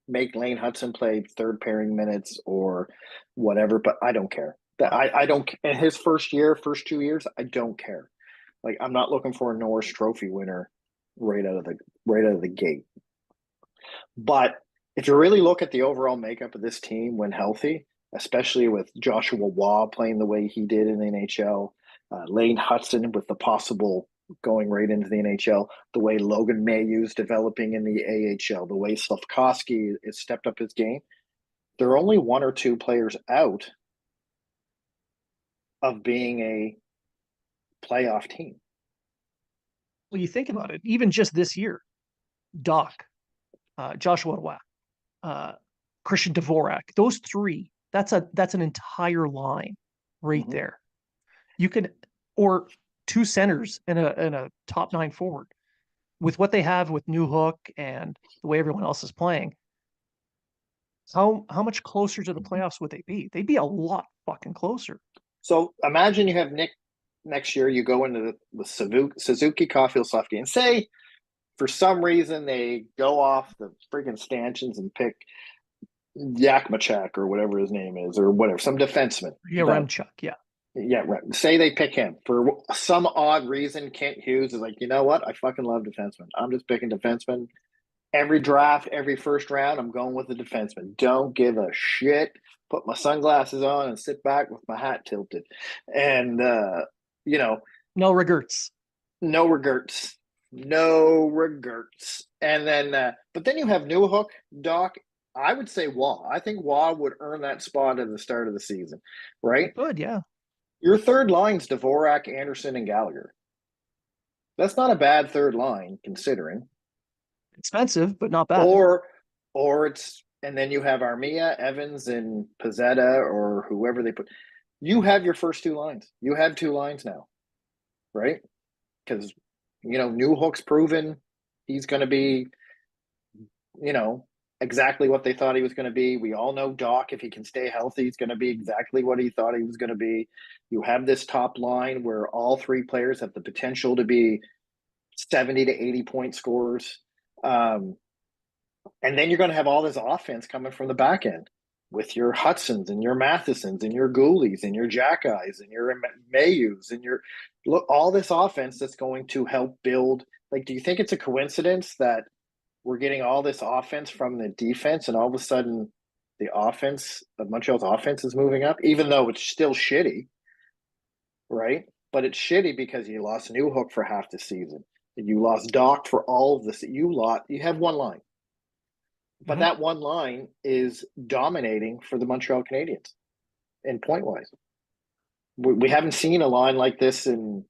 make Lane Hudson play third pairing minutes or whatever, but I don't care. That I don't. In his first 2 years, I don't care. Like, I'm not looking for a Norris Trophy winner right out of the gate. But if you really look at the overall makeup of this team when healthy, especially with Joshua Waugh playing the way he did in the NHL, Lane Hudson with the possible going right into the NHL, the way Logan Mayhew's developing in the AHL, the way Slavkovsky has stepped up his game, there are only one or two players out of being a playoff team.
Well, you think about it, even just this year, Doc, Joshua Waugh, uh, Christian Dvorak, those three, that's an entire line right
Mm-hmm.
there. You could, or two centers and a top nine forward with what they have with New Hook and the way everyone else is playing. How much closer to the playoffs would they be? They'd be a lot fucking closer.
So imagine you have Nick next year, you go into the Suzuki Caulfield Softy, and say for some reason they go off the friggin' stanchions and pick Yakmachak or whatever his name is, or whatever, some defenseman
Yeah,
that
Remchuk, yeah.
Yeah, right. Say they pick him for some odd reason. Kent Hughes is like, you know what? I fucking love defensemen. I'm just picking defensemen. Every draft, every first round, I'm going with the defenseman. Don't give a shit. Put my sunglasses on and sit back with my hat tilted. And, you know,
No regrets.
no regrets. No regrets. And then, but then you have Newhook, Doc. I would say Waugh. I think Waugh would earn that spot at the start of the season, right?
Good, yeah.
Your third line's Dvorak, Anderson, and Gallagher. That's not a bad third line considering.
Expensive, but not bad.
Or it's and then you have Armia, Evans, and Pizzetta or whoever they put. You have your first two lines. You have two lines now, right? Because Newhook's proven he's going to be, you know, exactly what they thought he was going to be. We all know Doc, if he can stay healthy, he's going to be exactly what he thought he was going to be. You have this top line where all three players have the potential to be 70 to 80 point scorers. And then you're going to have all this offense coming from the back end with your Hudsons and your Mathesons and your Ghoulies and your Jackeyes and your Mayus and your look, all this offense that's going to help build. Like, do you think it's a coincidence that we're getting all this offense from the defense and all of a sudden the offense of Montreal's offense is moving up, even though it's still shitty, right? But it's shitty because you lost Newhook for half the season. You lost Doc for all of this. You have one line. But that one line is dominating for the Montreal Canadiens in point wise. We haven't seen a line like this in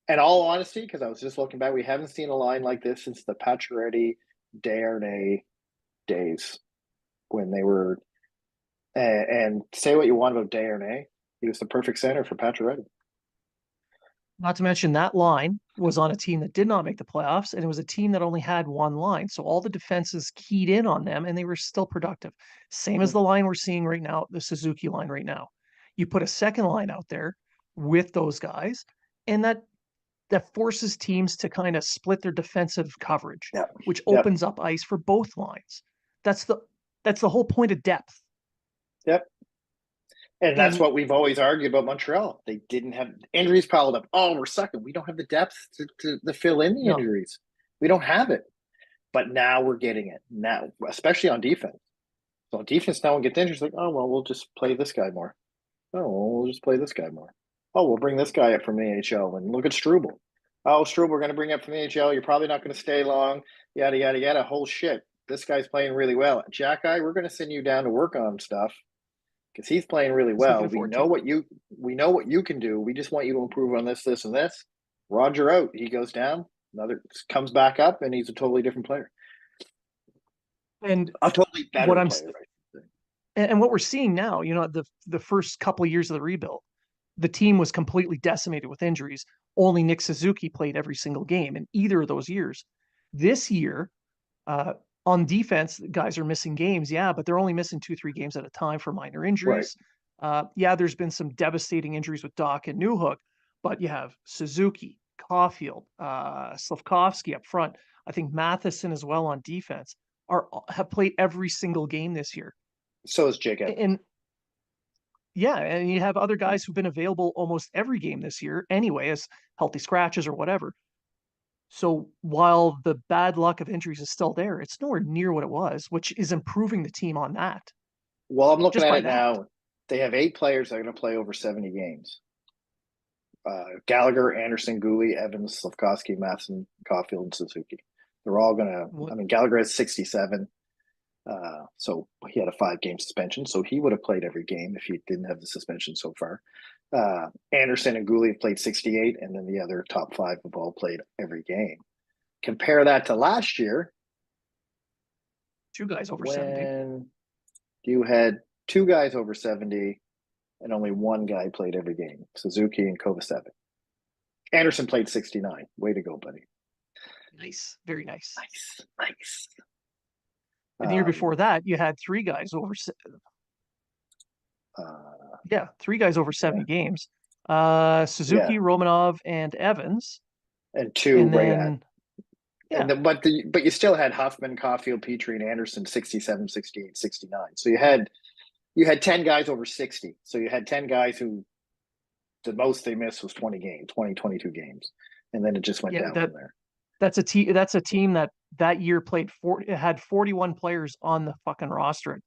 in all honesty, because I was just looking back, we haven't seen a line like this since the Pacioretty Desharnais days when they were. And say what you want about Desharnais, he was the perfect center for Pacioretty.
Not to mention that line was on a team that did not make the playoffs, and it was a team that only had one line. So all the defenses keyed in on them, and they were still productive. Same as the line we're seeing right now, the Suzuki line right now. You put a second line out there with those guys, and that forces teams to kind of split their defensive coverage,
Yeah.
which opens up ice for both lines. That's the whole point of depth.
Yep. And that's what we've always argued about Montreal. They didn't have injuries piled up. Oh, we're sucking. We don't have the depth to fill in the injuries. We don't have it. But now we're getting it. Now, especially on defense. So on defense, now one gets injured. It's like, oh, well, we'll just play this guy more. Oh, well, we'll just play this guy more. Oh, we'll bring this guy up from the AHL. And look at Struble. Oh, Struble, we're going to bring up from the AHL. You're probably not going to stay long. Yada, yada, yada. Whole shit. This guy's playing really well. Jackeye, we're going to send you down to work on stuff because he's playing really well. We know what you can do. We just want you to improve on this, this, and this. Roger out. He goes down. Another comes back up, and he's a totally different player.
And
a totally better
what
player.
And what we're seeing now, the first couple of years of the rebuild, the team was completely decimated with injuries. Only Nick Suzuki played every single game in either of those years. This year, on defense, guys are missing games, yeah, but they're only missing 2-3 games at a time for minor injuries. Right. There's been some devastating injuries with Doc and Newhook, but you have Suzuki, Caulfield, Slafkovsky up front. I think Matheson as well on defense have played every single game this year.
So is Jacob.
And you have other guys who've been available almost every game this year anyway, as healthy scratches or whatever. So while the bad luck of injuries is still there, it's nowhere near what it was, which is improving the team on that.
Well, I'm looking at it now. They have 8 players that are going to play over 70 games. Gallagher, Anderson, Gooley, Evans, Slafkovsky, Matheson, Caulfield, and Suzuki. They're all going to. Gallagher has 67. So he had a 5-game suspension. So he would have played every game if he didn't have the suspension so far. Anderson and Gooley have played 68, and then the other top 5 have all played every game. Compare that to last year.
2 guys over 70.
You had 2 guys over 70, and only 1 guy played every game, Suzuki and Kovacevic. Anderson played 69. Way to go, buddy.
Nice. Very nice.
Nice.
And the year before that, you had 3 guys over 3 guys over 70 games. Suzuki, Romanov, and Evans.
And 2
and
right
then,
at. And but you still had Huffman, Caulfield, Petrie, and Anderson 67, 68, 69. So you had 10 guys over 60. So you had 10 guys who the most they missed was 22 games. And then it just went
Yeah,
down from there.
that's a team. That's a team that year played it had 41 players on the fucking roster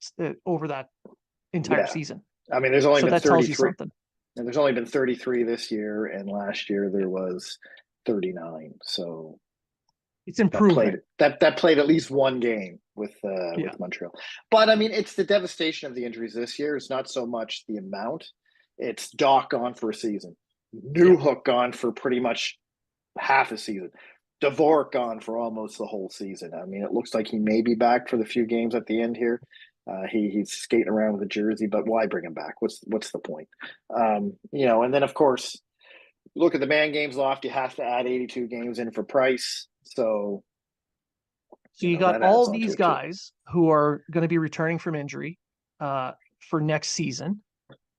over that entire
Yeah.
season.
I mean, there's only
So
been
that tells you
33,
something.
and there's only been 33 this year, and last year there was 39. So
It's improvement.
that played at least one game
Yeah,
with Montreal. But I mean, it's the devastation of the injuries this year. It's not so much the amount. It's Doc gone for a season,
yeah.
Newhook gone for pretty much half a season, Dvorak gone for almost the whole season. I mean, it looks like he may be back for the few games at the end here. He's skating around with a jersey, but why bring him back? What's the point? And then of course, look at the man games loft. You have to add 82 games in for Price, so
So you got
that
all
adds on to
these
it too.
guys who are going to be returning from injury for next season.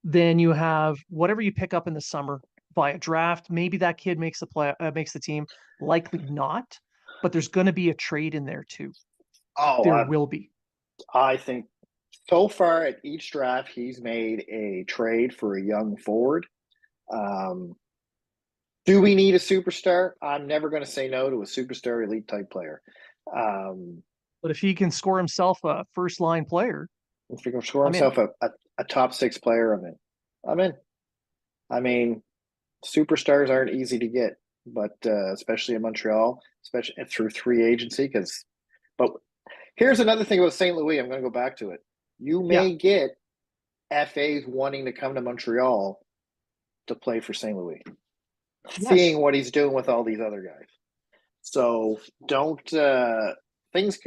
Then you have whatever you pick up in the summer via draft. Maybe that kid makes makes the team. Likely not, but there's going to be a trade in there too.
Oh,
There will be.
I think so far at each draft he's made a trade for a young forward. Um, do we need a superstar? I'm never going to say no to a superstar elite type player.
But if he can score himself a first line player,
If he can score
I'm in.
himself a top six player, I'm in. I'm in. I mean, superstars aren't easy to get, but especially in Montreal, especially through free agency. But here's another thing about St. Louis. I'm going to go back to it. You
Yeah.
may get FAs wanting to come to Montreal to play for St. Louis,
Yes.
seeing what he's doing with all these other guys. So don't things.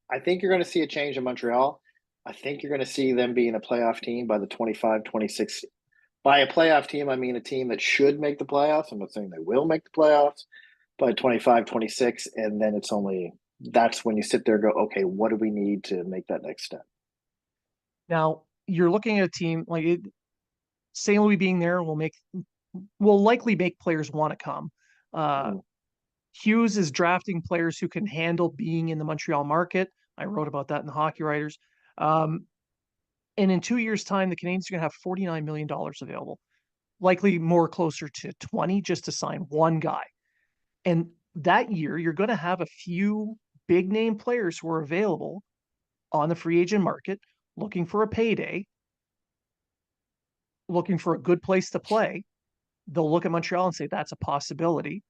I think you're going to see a change in Montreal. I think you're going to see them being a playoff team by the 25-26. By a playoff team, I mean a team that should make the playoffs. I'm not saying they will make the playoffs by 25-26. And then that's when you sit there and go, okay, what do we need to make that next step?
Now you're looking at a team like St. Louis being there will likely make players want to come. Uh, Hughes is drafting players who can handle being in the Montreal market. I wrote about that in the Hockey Writers. And in 2 years' time, the Canadiens are going to have $49 million available, likely more closer to 20 just to sign one guy. And that year, you're going to have a few big name players who are available on the free agent market, looking for a payday, looking for a good place to play. They'll look at Montreal and say that's a possibility.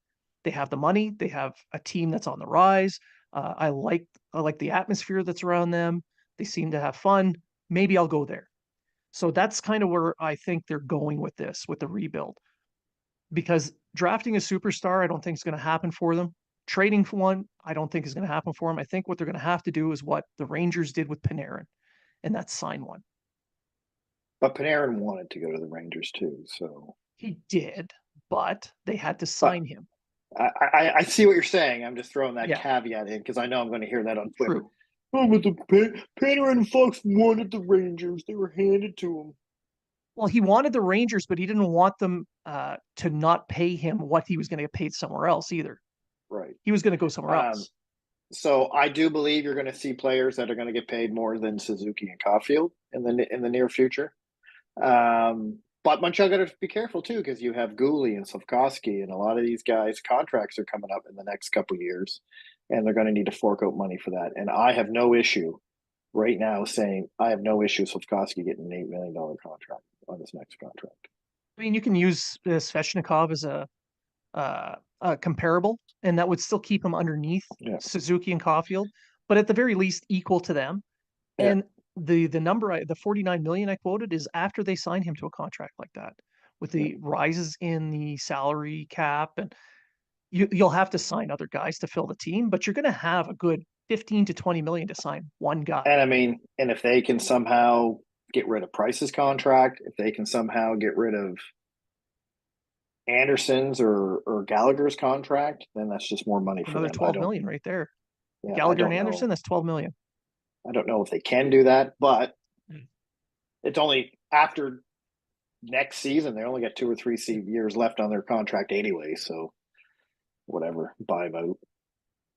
They have the money. They have a team that's on the rise. I like the atmosphere that's around them. They seem to have fun. Maybe I'll go there. So that's kind of where I think they're going with this, with the rebuild, because drafting a superstar, I don't think is going to happen for them. Trading for one, I don't think is going to happen for them. I think what they're going to have to do is what the Rangers did with Panarin, and that's sign one.
But Panarin wanted to go to the Rangers too, so
He did, but they had to
but
sign him.
I see what you're saying. I'm just throwing that
Yeah,
caveat in because I know I'm going to hear that on Twitter.
true.
Oh, but the Panarin and Fox wanted the Rangers. They were handed to him.
Well, he wanted the Rangers, but he didn't want them to not pay him what he was going to get paid somewhere else either.
Right.
He was going to go somewhere
Um,
else.
so I do believe you're going to see players that are going to get paid more than Suzuki and Caulfield in the near future. But Montreal got to be careful too because you have Gooley and Slavkovsky and a lot of these guys' contracts are coming up in the next couple of years, and they're going to need to fork out money for that. And I have no issue right now saying I have no issue with Slavkovsky getting an $8 million contract on his next contract.
I mean, you can use Svechnikov as a comparable, and that would still keep him underneath
Yeah,
Suzuki and Caulfield, but at the very least equal to them.
yeah.
And the number, the 49 million I quoted, is after they signed him to a contract like that, with
Yeah.
the rises in the salary cap, and you'll have to sign other guys to fill the team, but you're going to have a good 15 to 20 million to sign one guy.
And I mean, and if they can somehow get rid of Price's contract, if they can somehow get rid of Anderson's or Gallagher's contract, then that's just more money for
Another
them. I
12
don't,
million right there.
yeah, I
Gallagher and
don't
Anderson,
know.
that's 12 million.
I don't know if they can do that, but
Mm.
it's only after next season. They only got 2 or 3 years left on their contract anyway. So whatever, buy them out,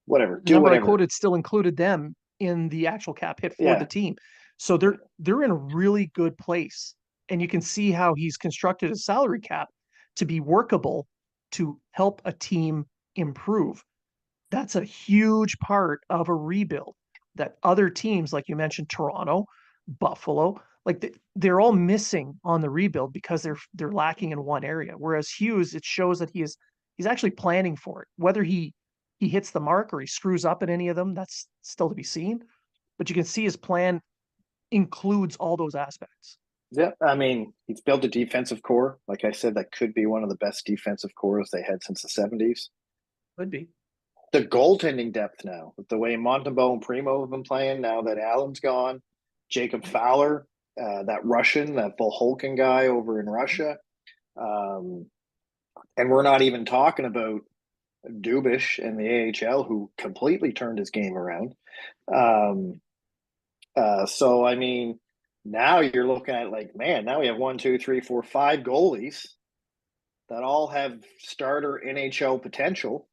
whatever,
The
do
number I
whatever.
quoted still included them in the actual cap hit for the
Yeah,
team. So they're in a really good place. And you can see how he's constructed a salary cap to be workable to help a team improve. That's a huge part of a rebuild that other teams, like you mentioned, Toronto, Buffalo, like they're all missing on the rebuild because they're lacking in one area. Whereas Hughes, it shows that he's actually planning for it. Whether he hits the mark or he screws up at any of them, that's still to be seen. But you can see his plan includes all those aspects.
Yeah, I mean, he's built a defensive core. Like I said, that could be one of the best defensive cores they had since the 70s.
Could be.
The goaltending depth now, with the way Montembeault and Primo have been playing, now that Allen's gone, Jacob Fowler, that Russian, that Volholkin guy over in Russia. Um, and we're not even talking about Dubish in the AHL, who completely turned his game around. Um, so, I mean, now you're looking at like, man, now we have 1, 2, 3, 4, 5 goalies that all have starter NHL potential.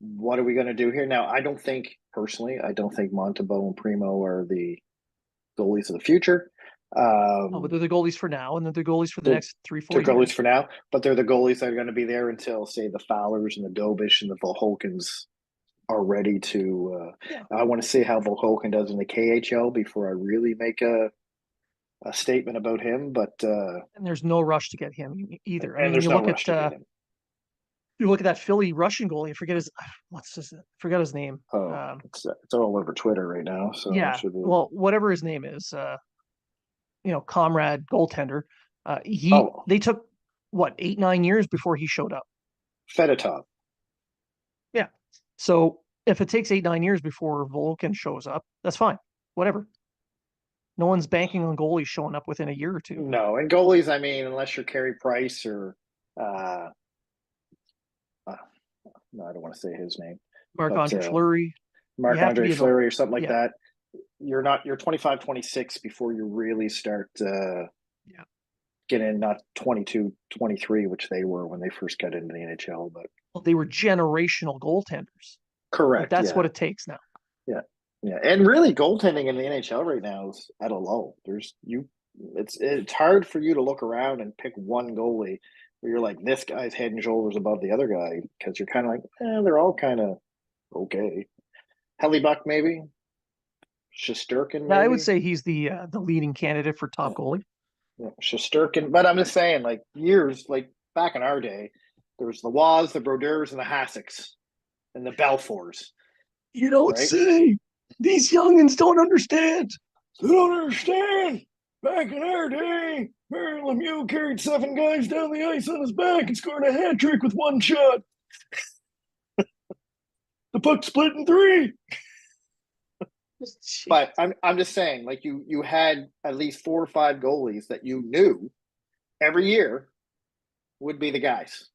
What are we going to do here? Now, I don't think, personally, I don't think Montembeault and Primo are the goalies of the future.
Oh, but they're the goalies for now, and they're the goalies for the
They're,
next 3-4
they're goalies
years.
for now, but they're the goalies that are going to be there until, say, the Fowlers and the Dobish and the Volholkins are ready to.
Yeah.
I want to see how Volholkin does in the KHL before I really make a statement about him. But
And there's no rush to get him either. I
and
mean,
there's no rush to get him.
You look at that Philly Russian goalie. Forget his name.
Oh, it's all over Twitter right now. So it
Yeah.
should be.
Well, whatever his name is, comrade goaltender.
Oh,
They took what 8-9 years before he showed up.
Fedotov.
Yeah. So if it takes 8-9 years before Volkin shows up, that's fine. Whatever. No one's banking on goalies showing up within a year or two.
No, and goalies. I mean, unless you're Carey Price or uh, no, I don't want to say his name,
Marc
but
Andre Fleury. You
Marc
have to
Andre
be as a
Fleury or something like
yeah,
that. You're 25, 26 before you really start
yeah.
getting not 22, 23, which they were when they first got into the NHL. But
Well, they were generational goaltenders. Like
correct,
that's
yeah,
what it takes now.
yeah, yeah. And really, goaltending in the NHL right now is at a low. It's hard for you to look around and pick one goalie where you're like, this guy's head and shoulders above the other guy, because you're kind of like, they're all kind of okay. Hellebuck maybe, Shesterkin
Yeah, I would
maybe.
say he's the leading candidate for top goalie.
Yeah, Shesterkin. But I'm just saying, like years, like back in our day, there was the Waz, the Brodeurs, and the Hassicks, and the Balfours,
You don't
right?
say. These youngins don't understand.
They don't understand. Back in our day, Barry Lemieux carried 7 guys down the ice on his back and scored a hat trick with one shot. The puck split in 3. But I'm just saying, like you had at least 4 or 5 goalies that you knew every year would be the guys.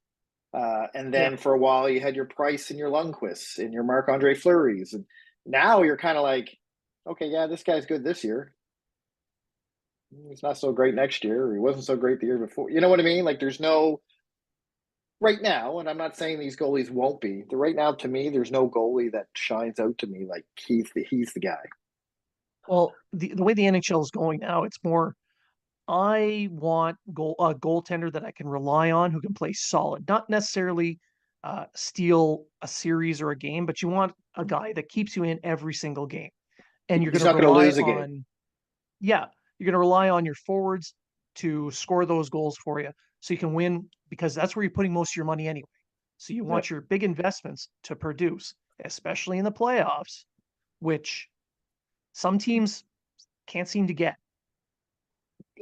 And then
Yeah.
for a while, you had your Price and your Lundqvists and your Marc Andre Fleury's. And now you're kind of like, okay, yeah, this guy's good this year. He's not so great next year. Or he wasn't so great the year before. You know what I mean? Like there's no right now, and I'm not saying these goalies won't be. Right now, to me, there's no goalie that shines out to me like he's the guy.
Well, the way the NHL is going now, it's more I want a goaltender that I can rely on who can play solid, not necessarily steal a series or a game, but you want a guy that keeps you in every single game. And you're going
He's
to
not going to
rely
lose a game.
on, yeah, you're going to rely on your forwards to score those goals for you so you can win because that's where you're putting most of your money anyway. So you
Yeah.
want your big investments to produce, especially in the playoffs, which some teams can't seem to get.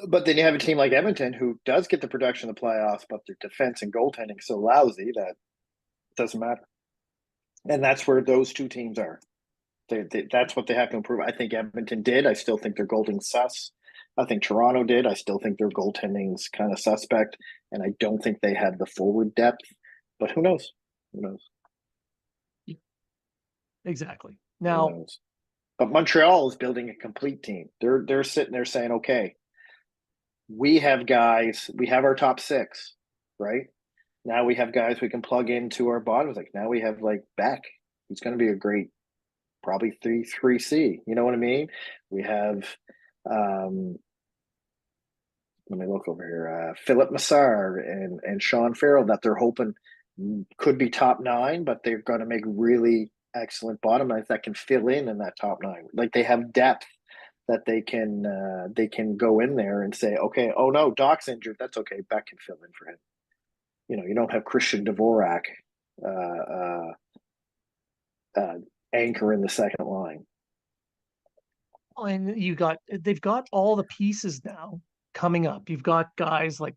But then you have a team like Edmonton who does get the production in the playoffs, but their defense and goaltending is so lousy that it doesn't matter. And that's where those two teams are. That's what they have to improve. I think Edmonton did. I still think their goaltending sus. I think Toronto did. I still think their goaltending's kind of suspect, and I don't think they have the forward depth. But who knows? Who knows?
Exactly.
Who
Now,
knows? But Montreal is building a complete team. They're sitting there saying, okay, we have guys. We have our top 6, right? Now we have guys we can plug into our bottoms. Like now we have like Beck, who's going to be a great probably 3C. You know what I mean? We have let me look over here. Philip Massar and Sean Farrell that they're hoping could be top nine, but they're going to make really excellent bottom lines that can fill in that top nine. Like they have depth that they can go in there and say, okay, oh no, Doc's injured. That's okay. Beck can fill in for him. You know, you don't have Christian Dvorak uh, uh, uh, anchor in the second line.
And they've got all the pieces now coming up. You've got guys like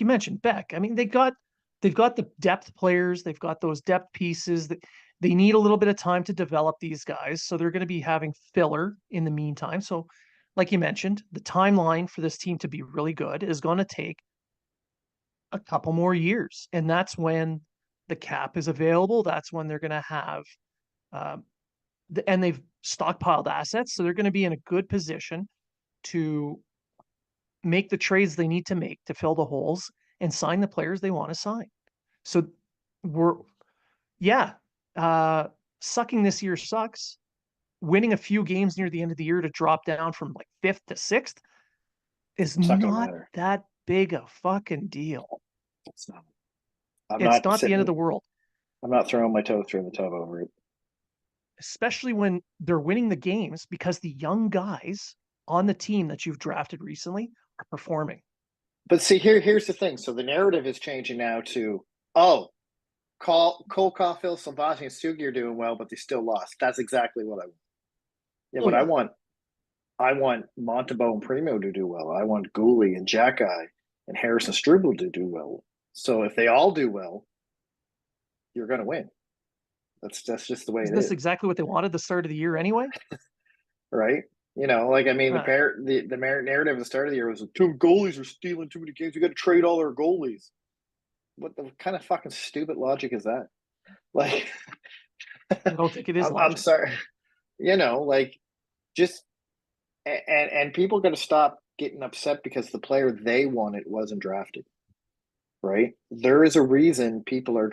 you mentioned, Beck. I mean, they've got the depth players, they've got those depth pieces that they need a little bit of time to develop these guys. So they're going to be having filler in the meantime. So, like you mentioned, the timeline for this team to be really good is going to take a couple more years. And that's when the cap is available. That's when they're going to have um, and they've stockpiled assets, so they're going to be in a good position to make the trades they need to make to fill the holes and sign the players they want to sign. So we're yeah, uh sucking this year sucks. Winning a few games near the end of the year to drop down from like fifth to sixth is
It's not going to
not
matter.
that big a fucking deal.
It's not. I'm
It's
not
not the end of
sitting.
the world,
I'm not throwing my toaster in the tub over it.
especially when they're winning the games because the young guys on the team that you've drafted recently are performing.
But see, here's the thing. So the narrative is changing now to, oh, Cole Caulfield, Sebastian Sugi are doing well, but they still lost. That's exactly what I want. Yeah,
Oh
what
yeah.
I want Montebo and Primo to do well. I want Gooley and Jackeye and Harrison Struble to do well. So if they all do well, you're going to win. That's just the way
Isn't
it
this
is,
exactly what they wanted the start of the year anyway?
right? You know, like I mean,
Uh,
the narrative at the start of the year was two goalies are stealing too many games. We got to trade all our goalies. What the kind of fucking stupid logic is that? Like,
I don't think it is
I'm
logic.
sorry, you know, like just and people got to stop getting upset because the player they wanted wasn't drafted. Right? There is a reason people are.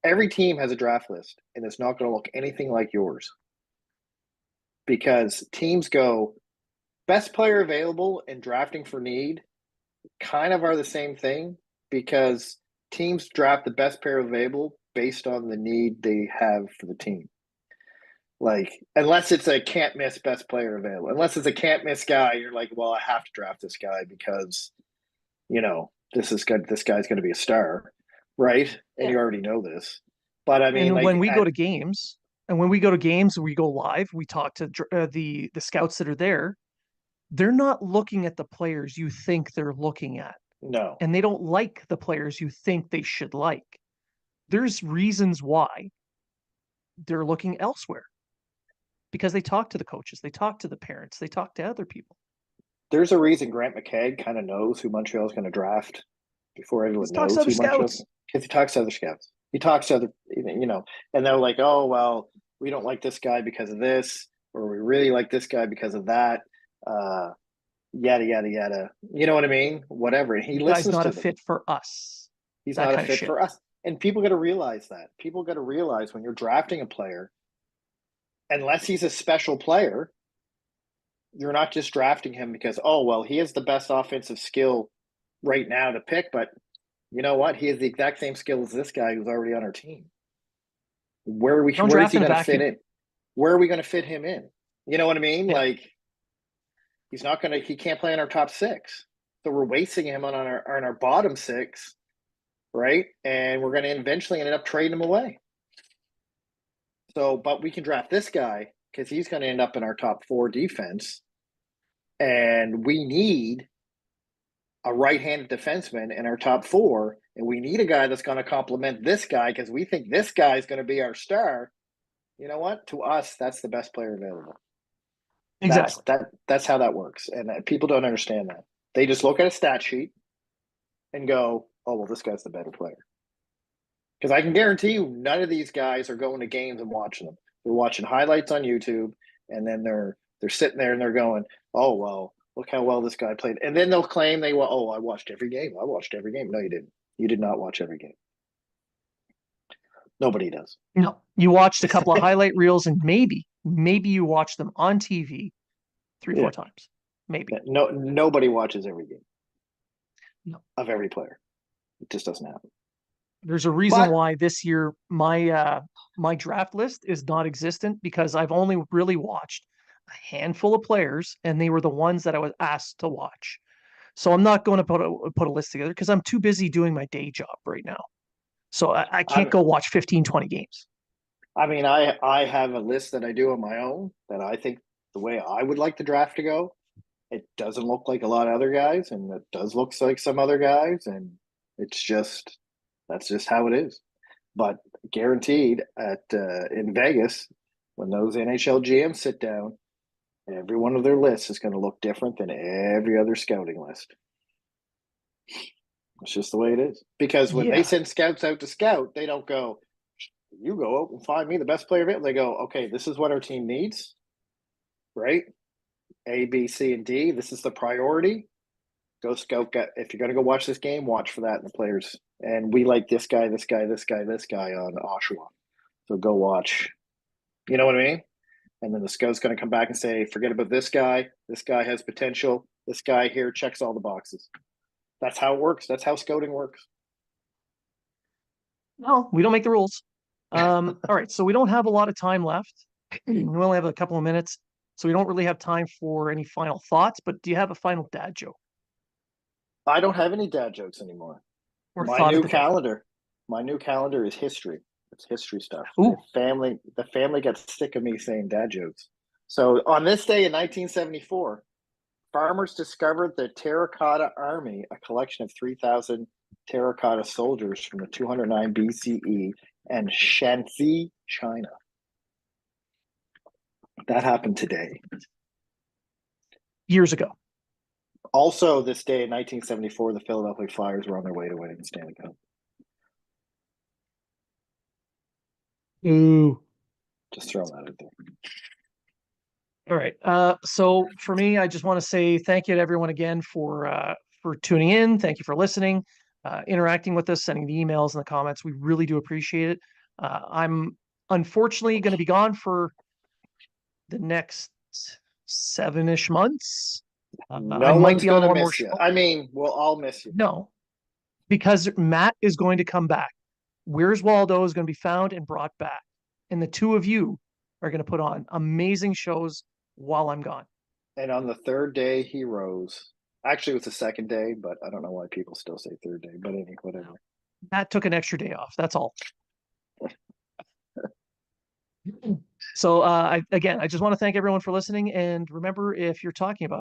Every team has a draft list, and it's not going to look anything like yours because teams go best player available and drafting for need kind of are the same thing because teams draft the best player available based on the need they have for the team. Like, unless it's a can't miss best player available, unless it's a can't miss guy, you're like, well, I have to draft this guy because, you know, this is good. This guy's going to be a star, right? And
Yeah.
you already know this. But I mean,
And
like,
when we go to games, we go live, we talk to the scouts that are there. They're not looking at the players you think they're looking at,
no,
and they don't like the players you think they should like. There's reasons why they're looking elsewhere because they talk to the coaches, they talk to the parents, they talk to other people.
there's a reason Grant McKegg kind of knows who Montreal's going to draft before
He
everyone
talks to
knows
other
who Montreal's
scouts.
because he talks to other scouts. He talks to other, you know, and they're like, oh, well, we don't like this guy because of this, or we really like this guy because of that. Uh, Yada, yada, yada. You know what I mean? Whatever. And he
The guy's
listens
not
to
a
them.
fit for us.
He's
That
not a
kind of
fit
shit.
for us. And people got to realize that. People got to realize when you're drafting a player, unless he's a special player, you're not just drafting him because, oh, well, he has the best offensive skill right now to pick, but you know what? He has the exact same skill as this guy who's already on our team.
Don't
Where is
draft
he
in a
going to fit
vacuum.
in? Where are we going to fit him in? You know what I mean?
Yeah,
Like he can't play in our top six. So we're wasting him on our bottom six, right? And we're going to eventually end up trading him away. So, but we can draft this guy because he's going to end up in our top four defense. And we need a right-handed defenseman in our top four, and we need a guy that's going to complement this guy because we think this guy is going to be our star. You know what? To us, that's the best player available.
exactly.
That's how that works, and people don't understand that. They just look at a stat sheet and go, "Oh, well, this guy's the better player." Because I can guarantee you, none of these guys are going to games and watching them. They're watching highlights on YouTube, and then they're sitting there and they're going, "Oh well, look how well this guy played." And then they'll claim they will. Oh, I watched every game. I watched every game. No, you didn't. You did not watch every game. Nobody does.
No, you watched a couple of highlight reels and maybe you watched them on TV three,
Yeah,
four times. maybe.
No, nobody watches every game
No.
of every player. It just doesn't happen.
There's a reason
But
why this year my draft list is not existent because I've only really watched a handful of players, and they were the ones that I was asked to watch. So I'm not going to put a list together because I'm too busy doing my day job right now. So I can't
I'm,
go watch 15, 20 games.
I mean, I have a list that I do on my own that I think the way I would like the draft to go. It doesn't look like a lot of other guys, and it does look like some other guys, and it's just that's just how it is. But guaranteed at in Vegas, when those NHL GMs sit down, every one of their lists is going to look different than every other scouting list. It's just the way it is. Because when they
Yeah.
send scouts out to scout, they don't go, "You go out and find me the best player available." They go, "Okay, this is what our team needs, right? A, B, C, and D. This is the priority. Go scout. If you're going to go watch this game, watch for that in the players. And we like this guy, this guy, this guy, this guy on Oshawa. So go watch. You know what I mean? And then the scout's going to come back and say, forget about this guy. This guy has potential. This guy here checks all the boxes. That's how it works. That's how scouting works.
No, we don't make the rules. All right, so we don't have a lot of time left. We only have a couple of minutes, so we don't really have time for any final thoughts. But do you have a final dad joke
I don't have any dad jokes anymore.
or
My
thought of
new
the day?
calendar, my new calendar is history. It's history stuff.
Ooh,
The family got sick of me saying dad jokes. So on this day in 1974, farmers discovered the Terracotta Army, a collection of 3,000 terracotta soldiers from the 209 BCE and Shanxi, China. That happened today.
years ago.
Also, this day in 1974, the Philadelphia Flyers were on their way to winning the Stanley Cup.
Ooh.
Just throwing that out there.
All right. So for me, I just want to say thank you to everyone again for tuning in. Thank you for listening, interacting with us, sending the emails and the comments. We really do appreciate it. I'm unfortunately going to be gone for the next 7-ish months. I
No
might
one's
be
going
on
to
one more
miss you.
show.
I mean, we'll all miss you.
No, because Matt is going to come back. Where's Waldo is going to be found and brought back. And the two of you are going to put on amazing shows while I'm gone.
And on the third day, he rose. Actually, it was the second day, but I don't know why people still say third day. But anyway, whatever.
Matt took an extra day off. That's all. So again, I just want to thank everyone for listening. And remember, if you're talking about